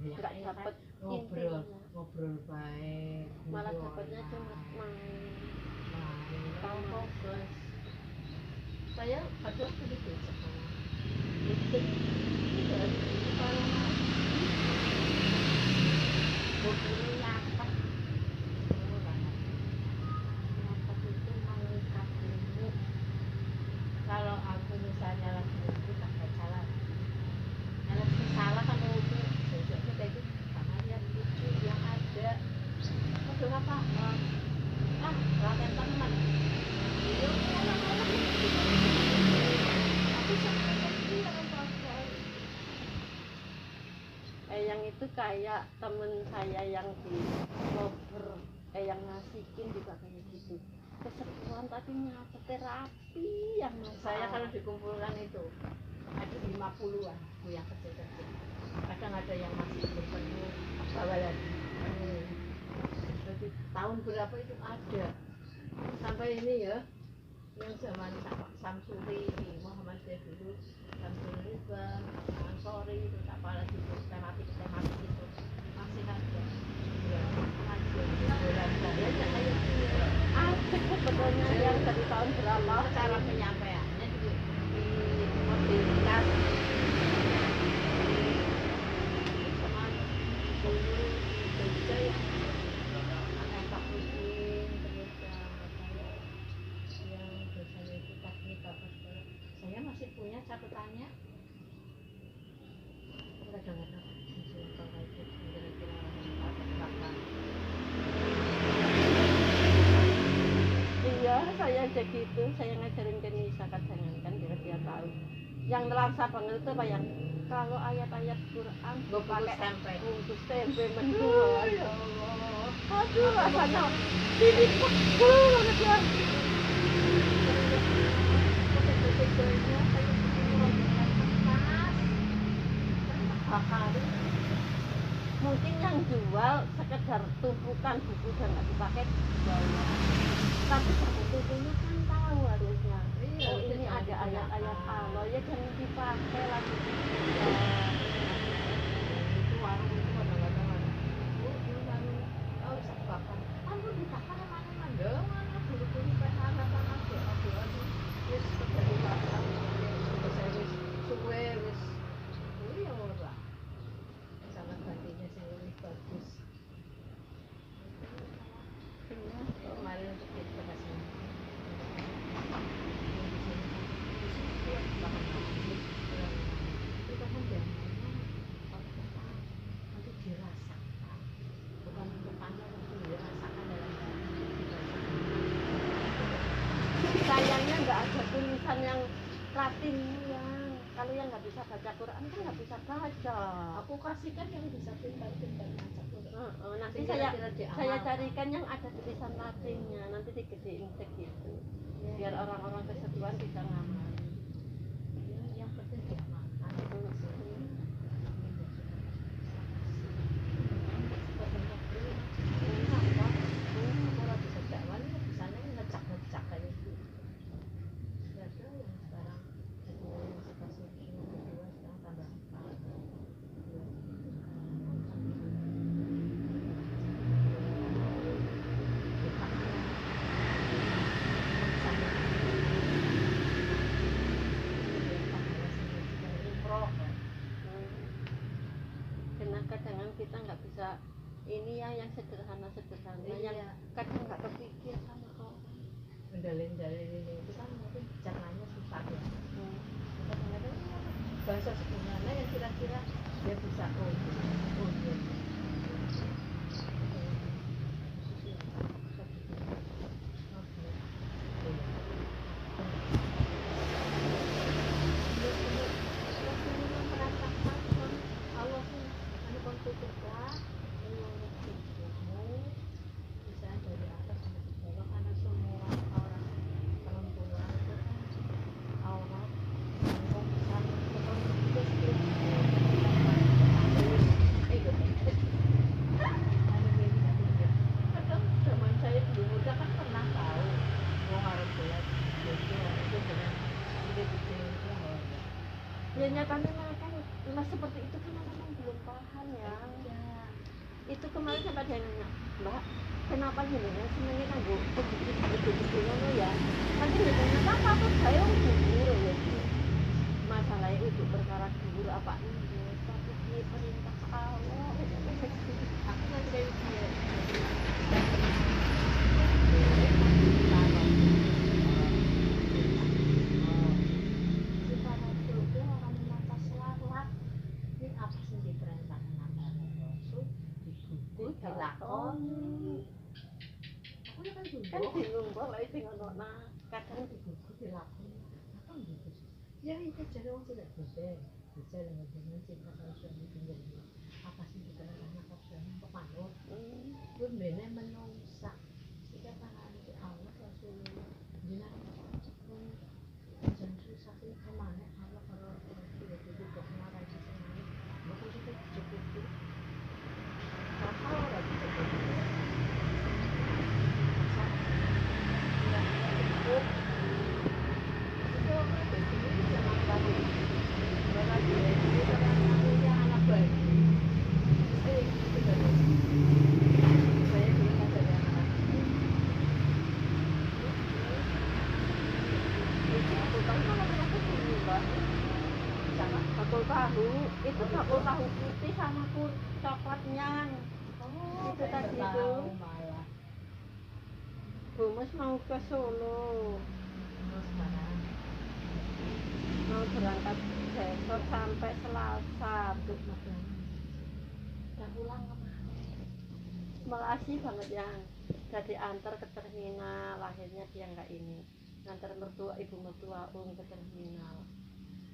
nggak ya, dapet ngobrol intinya. ngobrol baik Malah ngobrol dapatnya cuma main. tahu fokus saya ada sedikit sekarang itu kalau mobilnya apa itu malaikat ini kalau aku misalnya lagi itu tak salah kalau salah kan mobil biasanya kayak gitu sama yang lucu yang ada mobil apa latihan teman aku sama dia Yang itu kayak temen saya yang di Lover, yang ngasihin juga kayak gitu. Keseruan tapi nyata terapi yang saya kalau dikumpulkan itu ada 50-an bu yang kecil-kecil kadang ada yang masih berpenuh bawa lagi jadi tahun berapa itu ada sampai ini ya yang zaman Samsuri Muhammad dulu Samsuri Bang Ansori itu apa lagi itu tematik itu masih ada ya masih bulan saya kayak asik sebetulnya yang dari tahun berapa. cara penyampaiannya di mobilitas sama dulu di Jogja ya ada Pak Pusing terus yang dosanya itu teknik apa segala saya masih punya catatannya kadang-kadang muncul kalau itu kira-kira apa belakang Iya, saya aja gitu. Saya ngajarin ke Nisa kadangan kan biar dia tahu. Yang terasa banget itu apa yang kalau ayat-ayat Quran gue pakai tempe bungkus tempe mendoan. ya Allah Aduh, rasanya ini pegel banget ya. Mungkin yang jual sekedar tumpukan buku dan nggak dipakai jual. Tapi bukunya kan tahu harusnya. Oh ini ada ayat-ayat Allah ya jangan dipakai lagi. itu warung kemarin untuk kita kasih itu kan jangan nanti dirasakan, bukan depannya nanti dirasakan dalam sayangnya nggak ada tulisan yang Latinnya yang kalau yang nggak bisa baca Quran kan nggak bisa baca. aku kasihkan yang bisa pintar-pintar baca Quran. Nanti Kira-kira saya diamalkan. carikan yang ada tulisan Latinnya, nanti digedein segitu biar orang-orang kesetuan bisa ngamal. Ya, yang penting diamalkan. Karena kadang kita nggak bisa ini yang sederhana yang Iya. kadang nggak kepikir sama orang. Mendalin-dalin itu kan mungkin caranya susah ya. Kadang-kadang bahasa sederhana yang kira-kira dia bisa iya. Kadang zaman saya dulu muda kan pernah tahu mau harus jelas itu dengan Ya nyatanya mereka mas seperti itu kan memang belum paham ya. Itu kemarin sempat dia nanya, Mbak, kenapa jenengan senengnya kanggo begitu ngono ya? Nanti jenengan apa tuh saya gugur ya. Masalahnya itu perkara gugur apa ini? Tapi di perintah Allah. aku nanti kayak dia kita Rasulullah orang mata selawat ini apa sih diperintahkan agama Rasul digugur dilakoni aku kan Kan dulu bingung kok lek sing ono nah kadang digugur dilakoni apa gitu ya itu jadi orang tidak bisa bicara dengan cinta sama suami tinggal apa sih diperintahkan agama suami pemanut gue bener menungsa jika tangan di Allah Rasulullah jangan susah sih kemana Allah kalau sudah jadi kemarin sih semuanya aku sudah cukup apa lagi cukup cukup itu begini jangan tadi berarti itu kan punya anak baik itu dari saya belum ada anak bakul tahu itu bakul tahu putih sama coklatnya itu tadi itu malah Bumus mau ke Solo terus mana mau berangkat besok sampai Selasa udah pulang kemana makasih banget yang jadi antar ke terminal akhirnya dia nggak ini antar mertua ibu mertua ke terminal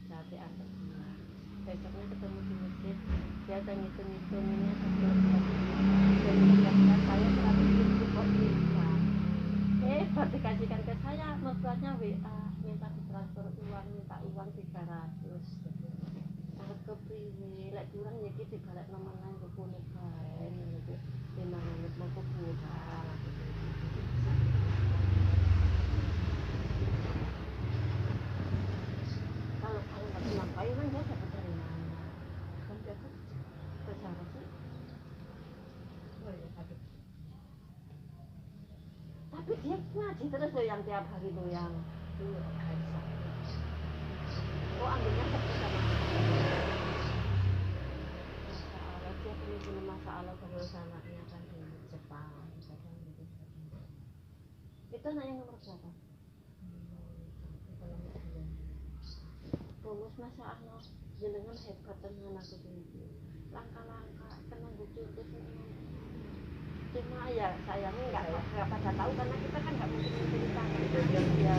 jadi antar pulang besoknya ketemu di masjid dia ada ngitung-ngitungnya dan mengingatkan saya 100.000 kok bisa baru dikasihkan ke saya mertuanya WA minta ditransfer uang minta uang 300 ke priwe lek kurang ya iki dibalik nomor nang kene bae niku dimana mau kebuka kalau nggak pulang bayi kan dia dapat dari mana kan dia kan secara sih oh ya aduh tapi dia ngaji terus loh yang tiap hari loh yang itu Aisyah oh ambilnya seperti sama masalah dia punya masalah terus anaknya kan di Jepang kadang gitu Itu anak yang nomor berapa? Bonus Masya Allah, jenengan hebat tenan aku ini. Langkah-langkah tenang bucu terus cuma ya sayangnya nggak pada tahu karena kita kan nggak mungkin menceritakan itu ya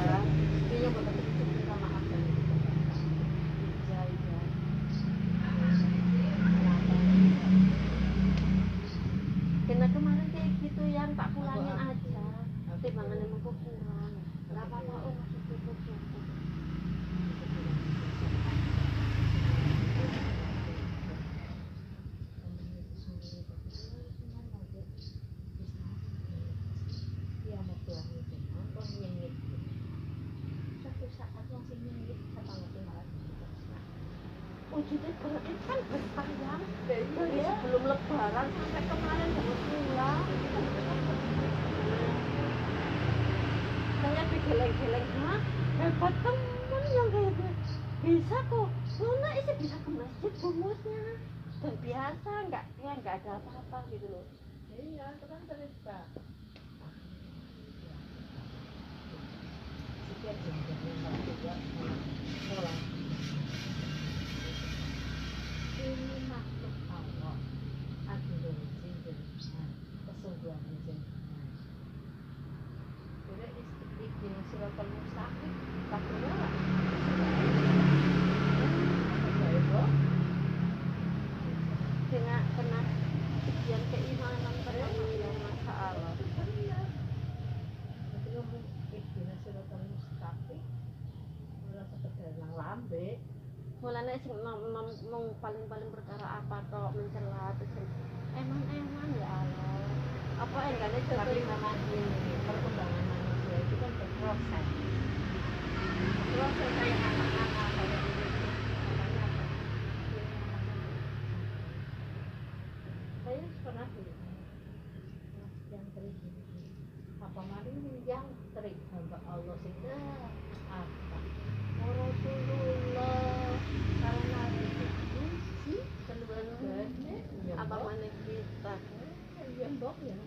dia bakal cerita maaf dan iya iya karena kemarin kayak gitu yang tak pulangin aja timbangan emang kok kurang nggak apa-apa oh masih cukup jadi berarti kan bertayang dari sebelum lebaran sampai kemarin baru pulang saya digeleng-geleng mah hebat temen yang kayak gitu bisa kok Nona isi bisa ke masjid bonusnya dan biasa nggak ada apa-apa gitu loh iya itu kan cerita ini makhluk Allah aduh jenengan kesungguhan jenengan jadi istiqim siratal mustaqim takutnya lah dengan kena ujian keimanan pertama yang Masya Allah jadi ngomong istiqim siratal mustaqim udah sekedar yang lambe mulanya sing paling perkara apa toh mencela terus eman ya Allah apa enggaknya tapi contoh memang ini perkembangan manusia itu kan berproses kayak anak-anak kayak ini namanya apa saya pernah bilang yang terik apa mari yang terik hamba Allah sehingga apa Rasulullah karena itu sih keluarganya apa mana kita yang bok ya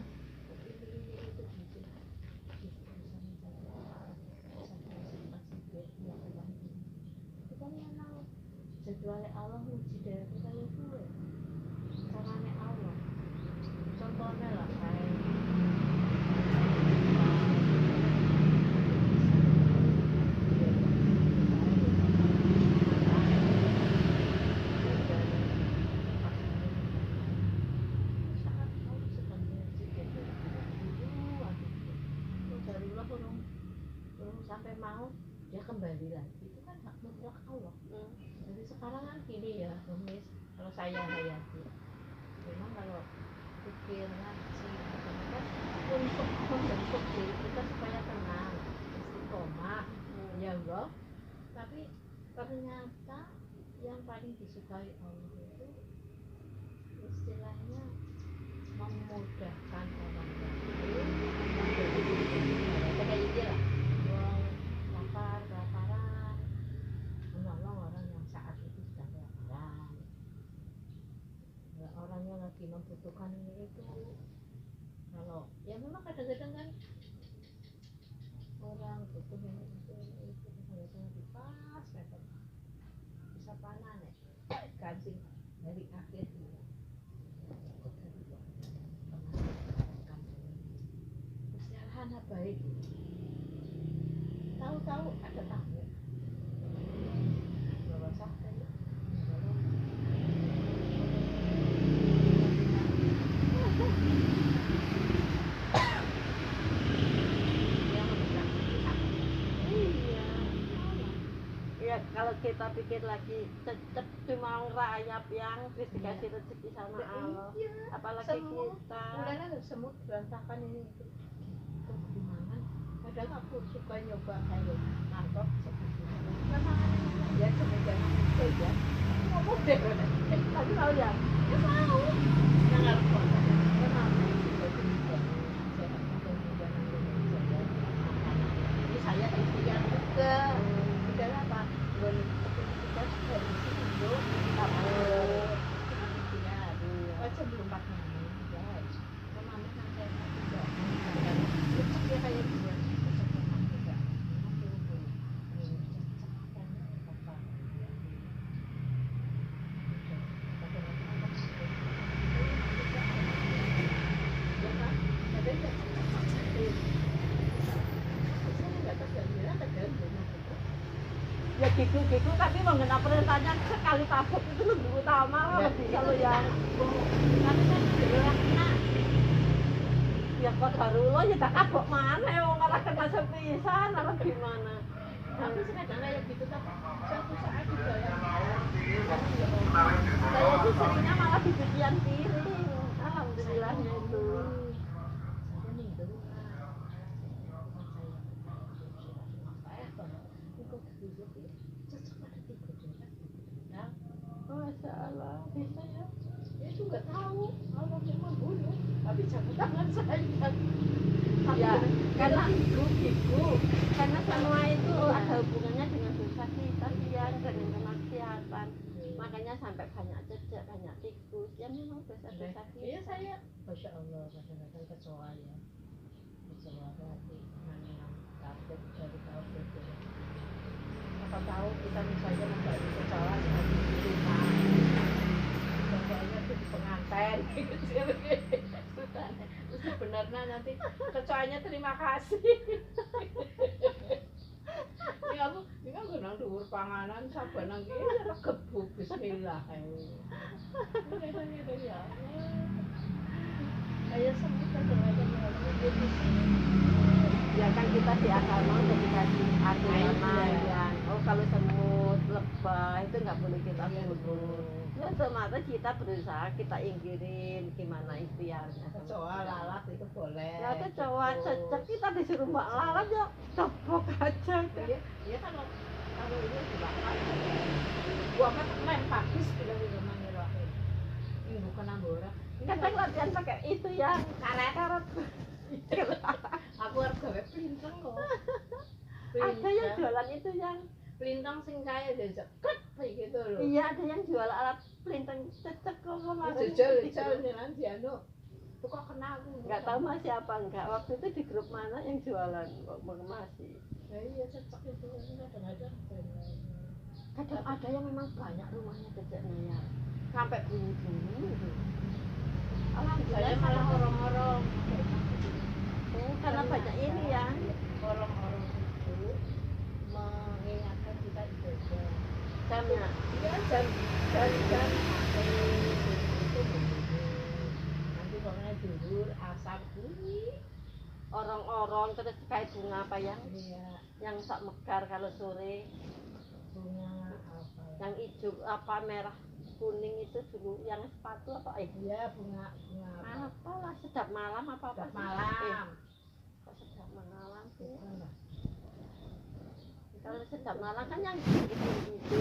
jadwal Allah uji dari kita itu caranya Allah contohnya lah kayak sampai mau dia kembali lagi itu kan hak mutlak Allah. Jadi sekarang kan gini ya Umis, kalau saya hayati memang kalau pikir ngaji kan untuk membentuk diri kita supaya tenang istiqomah ya Allah, tapi ternyata yang paling disukai Allah itu istilahnya memudahkan orang lain kayak gitu lah kelaparan, menolong orang yang saat itu sedang kelaparan, orang yang lagi membutuhkan ini itu. Kalau ya memang kadang-kadang kan orang butuh ini itu kadang-kadang di pas bisa panen gaji dari akhir kesalahan baik tahu-tahu ada tamu bawa sate ya kalau kita pikir lagi tetap cuma rayap yang dikasih rezeki sama Allah apalagi kita mulanya semut berantakan ini itu gimana kadang aku suka nyoba kayak nangkep ya semenjak itu ya ngomong deh tapi mau ya mau yang harus kontak memang ini saya ikhtiar juga udah apa kita dari sini dulu sebelum 4 minggu ya kemarin sampai 3 dia kayak gini gigu tapi mengenai perintahnya sekali tabok itu lebih utama lah lebih kalau yang tapi kan belum kena. ya kok darullah ya tak kabok mana ya malah kena sepisan malah gimana. Tapi kadang kayak gitu kan suatu saat juga ya. Saya itu seringnya malah dicucian piring. Alhamdulillahnya itu. Saya nih dulu saya ikut duduk ya. Cocok ada tiga kan. Nah, Masya Allah. bisa ya. Itu nggak tahu Allah memang bunuh. Tapi jangan tangan saya. Ya, karena gigu. karena semua itu ada hubungannya dengan dosa kita yang dengan kemaksiatan. Makanya sampai banyak cecek, banyak tikus. Ya memang dosa-dosa kita. Iya saya, masya Allah, kadang-kadang kecoa ya, kecoa hati, memang takut dari tahu betul. Apa tahu kita misalnya membeli kecoa di rumah, contohnya itu di pengantin, sebenarnya nanti kecoanya terima kasih. Ini kan genang dhuwur panganan saben nang kene gebuk bismillah. Ya. Kayak semut kadang-kadang Ya kan kita di agama udah dikasih aturan Iya. yang kalau semut lebah itu nggak boleh kita bunuh. Ya otomatis kita berusaha kita ingkirin gimana ikhtiarnya. kecoa lalat itu boleh. Ya kecoa cecek kita disuruh mbak lalat ya tepok aja. Iya kan kalau ini dibakar. Gua kan main pakis bilang di rumahnya Rahim. Ini bukan ambora. Kadang latihan pakai itu yang karet. Aku harus gawe plintang kok. Ada yang jualan itu yang Plintang sing kaya jejak kayak gitu loh. iya ada yang jual alat pelintang cecek kok kemarin. Jejal nanti anu. Tuh kok kena aku. Nggak tahu masih apa enggak. Waktu itu di grup mana yang jualan kok masih. Ya iya cecek itu kadang-kadang. Kadang ada yang memang banyak rumahnya ceceknya ya. Sampai bunyi-bunyi gitu. Saya Alhamdulillah malah orang-orang karena banyak ini ya. orang-orang itu mengingatkan kita ibadah. Jamnya. Iya dan itu nanti pokoknya dulur asap bunyi. Orang-orang terus kayak bunga apa yang Iya sak mekar kalau sore. bunga apa ya? Yang hijau apa merah kuning itu dulu yang sepatu apa Iya bunga apa? apalah sedap malam apa Sedap sih? malam. Kok sedap malam sih? Bukan lah. Kalau sedap malam kan yang gitu.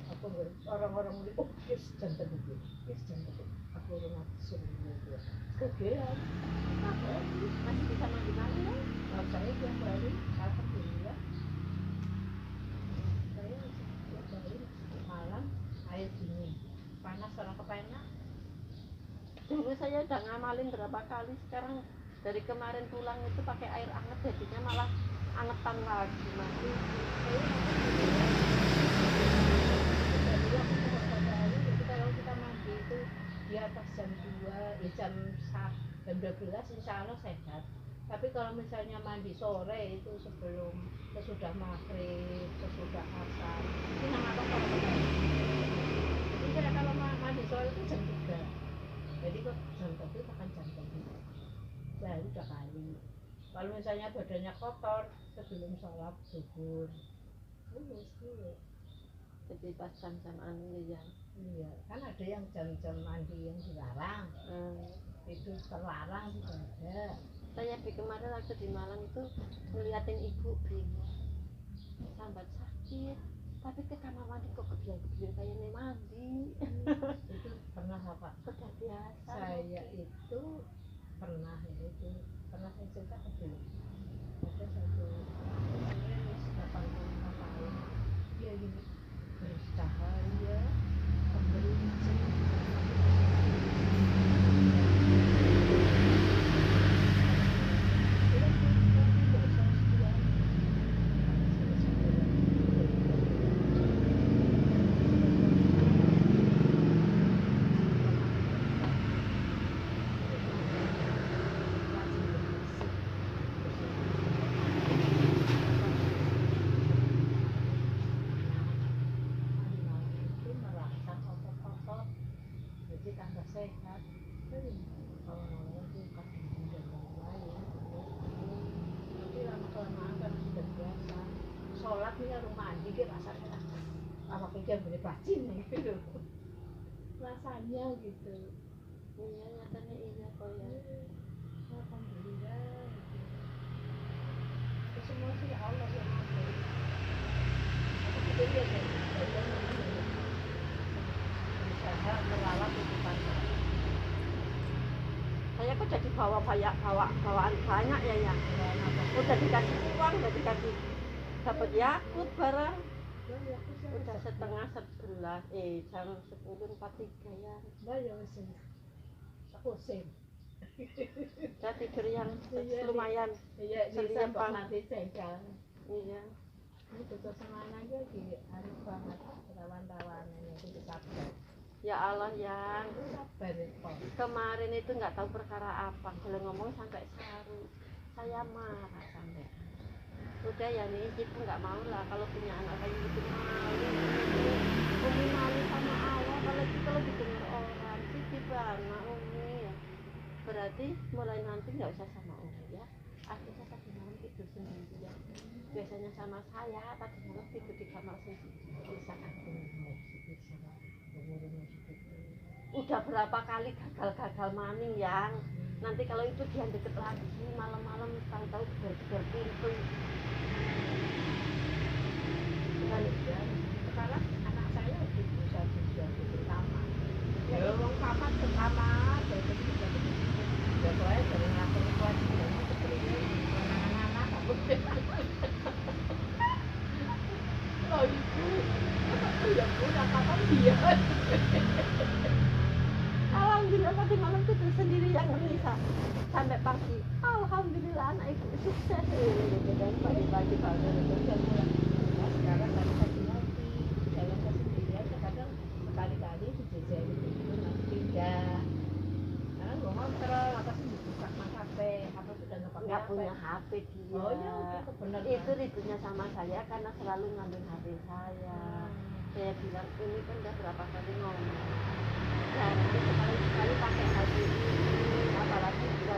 Apa enggak? Orang-orang ini, oh yes jantan itu, aku orang suruh itu, kegeran, Masih bisa mandi-mandi ya? kalau saya tiap hari, alhamdulillah, saya tiap hari malam air dingin, panas orang kepenak, Dulu saya udah ngamalin berapa kali, sekarang dari kemarin pulang itu pakai air anget jadinya malah angetan lagi mandi. jadi aku pada hari, jadi kalau kita mandi itu di atas jam 2, jam 12, insya Allah sehat. Tapi kalau misalnya mandi sore itu sebelum sesudah maghrib, sesudah asar, itu nama apa? Jadi saya kalau mandi sore itu jam 3. Jadi kok jam 3 akan jam 3. Sehari 2 kali. Kalau misalnya badannya kotor sebelum sholat zuhur, Jadi pas jam-jam anu ya. iya kan ada yang jam-jam mandi yang dilarang, itu terlarang juga ada. Saya kemarin waktu di Malang itu ngeliatin ibu bingung, sambat sakit, tapi ke kamar mandi kok kebiar-kebiar kayak ini mandi. Itu pernah apa? Sudah biasa. Saya itu pernah ya, itu pernah saya cerita ke dulu. Ada satu 85 tahun dia gini bercahaya keberincin. sholat nih rumah mandi ke rasanya apa pikir boleh bacin gitu rasanya gitu. Iya nyatanya iya kok ya. Alhamdulillah gitu. Itu semua sih Allah yang ngatur. Aku pikir dia kayak usaha merawat kehidupan Saya kok jadi bawaan banyak ya. Udah dikasih uang, udah dikasih dapat yakut barang. Udah setengah 11, jam 10.43 ya. bayar mesin aku sen Saya tidur yang lumayan. iya di Sering sampah yang nanti cengkal Iya. ini tutup semana aja di anu banget rawan-rawan ini itu sabar Ya Allah yang sabar kok kemarin itu nggak tahu perkara apa, kalau ngomong sampai saru. Saya marah sampai. Udah ya nih, ibu nggak mau lah kalau punya anak kayak gitu malu. Umi malu sama Allah kalau didengar orang sih gimana Umi ya. Berarti mulai nanti nggak usah sama Umi ya. Akhirnya tadi malam tidur sendiri ya. Biasanya sama saya tadi malam tidur di kamar sendiri. bisa aku Udah berapa kali gagal maning yang nanti kalau itu dia deket lagi malam-malam tahu-tahu geber pintu. sekarang anak saya bisa di kamar ya orang kamar ke kamar jadi ya soalnya dari ngatur kewajiban seperti ini anak-anak aku oh ibu ya pulang kapan dia Alhamdulillah tadi malam tidur sendiri yang Nisa sampai pagi. Alhamdulillah anak ibu sukses. Dan pagi-pagi sekarang tadi saya lagi jalan ke sendirian kadang sekali-kali dijejali itu nanti pindah karena gua kontrol apa sih buka kafe apa sudah nggak punya HP dia. oh iya benar Itu ributnya sama saya karena selalu ngambil HP saya. Saya bilang ini kan udah berapa kali ngomong. Nah, nanti sekali-sekali pakai HP ini, apalagi juga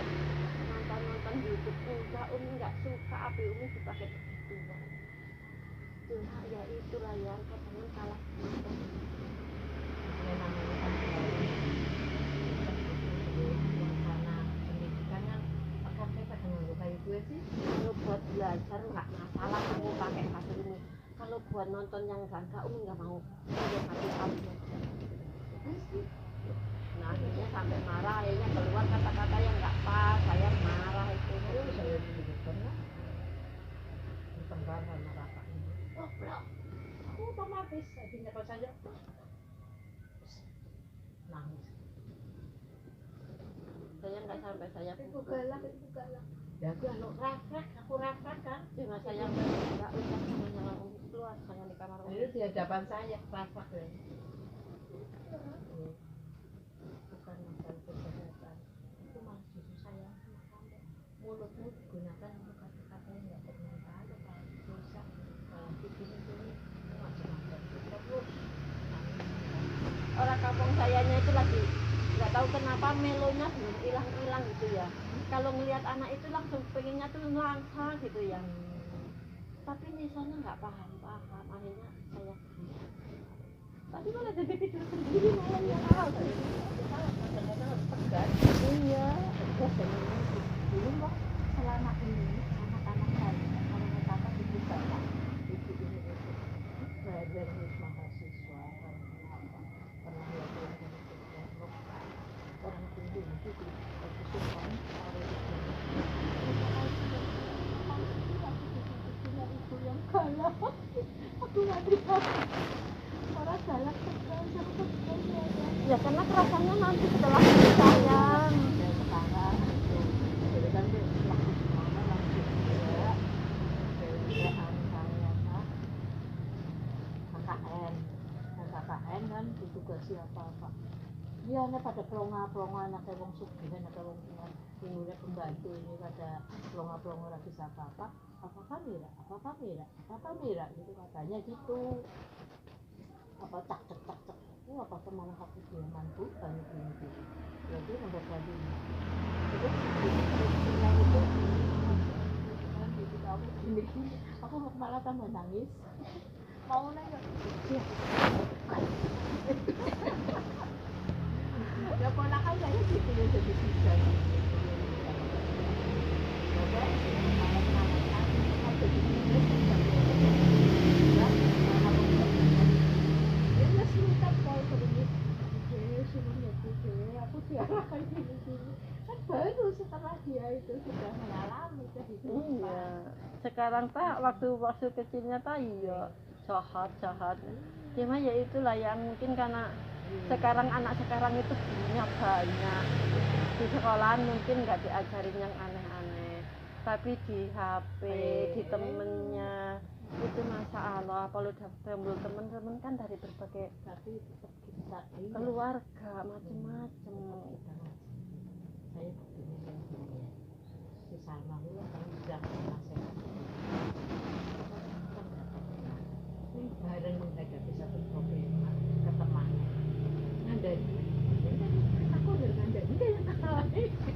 nonton YouTube. Enggak, Umi nggak suka HP Umi dipakai begituan. Cuma ya itulah yang kadang kalah. yang namanya kan karena pendidikan kan akan saya kadang nggak kayak gue sih Kalau buat belajar nggak masalah kamu pakai HP ini. Kalau buat nonton yang gangga Umi nggak mau. Pakai HP kamu. Nah akhirnya sampai marah, akhirnya keluar kata-kata yang nggak pas, saya marah itu. saya dulu pernah tenggaran neraka ini oh belum aku otomatis jadi nyapa saja nangis Saya nggak sampai saya itu galak ya aku anu refleks aku refleks kan cuma saya nggak usah namanya langsung keluar, jangan di kamar itu di hadapan saya refleks ya bukan masalah kesehatan itu malah justru saya mulutmu digunakan untuk kata-kata yang nggak bermanfaat atau dosa bikin itu macam-macam terus orang kampung sayanya itu lagi nggak tahu kenapa melonya belum hilang gitu ya. Kalau ngelihat anak itu langsung pengennya tuh langsung gitu ya. Tapi misalnya nggak paham akhirnya saya tadi malah jadi tidur sendiri malah ya kadang-kadang harus tegas iya dulu kok selama ini anak-anak saya kalau kata ibu bapak ibu ini belajar wisma mahasiswa apa pernah lihat orang tinggi itu di kesusahan ibu yang galak aku nggak bisa orang galak ya karena kerasannya nanti setelah sayang dan sekarang jadi kan dia laku semuanya langsung juga PPAN saya KKN kan ditugasi apa-apa dia hanya pada pelonga-pelonga anak wong sugih anak wong tinggalnya pembantu ini pada pelonga-pelonga lagi apa mira gitu katanya gitu apa cak itu apa malah aku dia mantu kan gitu jadi nomor tadi itu kan itu kan aku malah tambah nangis. Mau nanya, ya ponakan saya gitu ya jadi bisa. Aku diarahkan gini-gini kan baru setelah dia itu sudah mengalami kehidupan. Iya. Sekarang tak waktu kecilnya tak iya jahat. Cuma ya itulah yang mungkin karena sekarang anak sekarang itu punya banyak. Di sekolahan mungkin nggak diajarin yang aneh-aneh. Tapi di HP, di temennya itu masya Allah. Kalau udah kumpul temen-temen kan dari berbagai Tapi tetap kita keluarga macem-macem. saya begini si Salma itu kan sudah nasihat ini bareng menghadapi satu problema ketemanan ngandani aku udah ngandani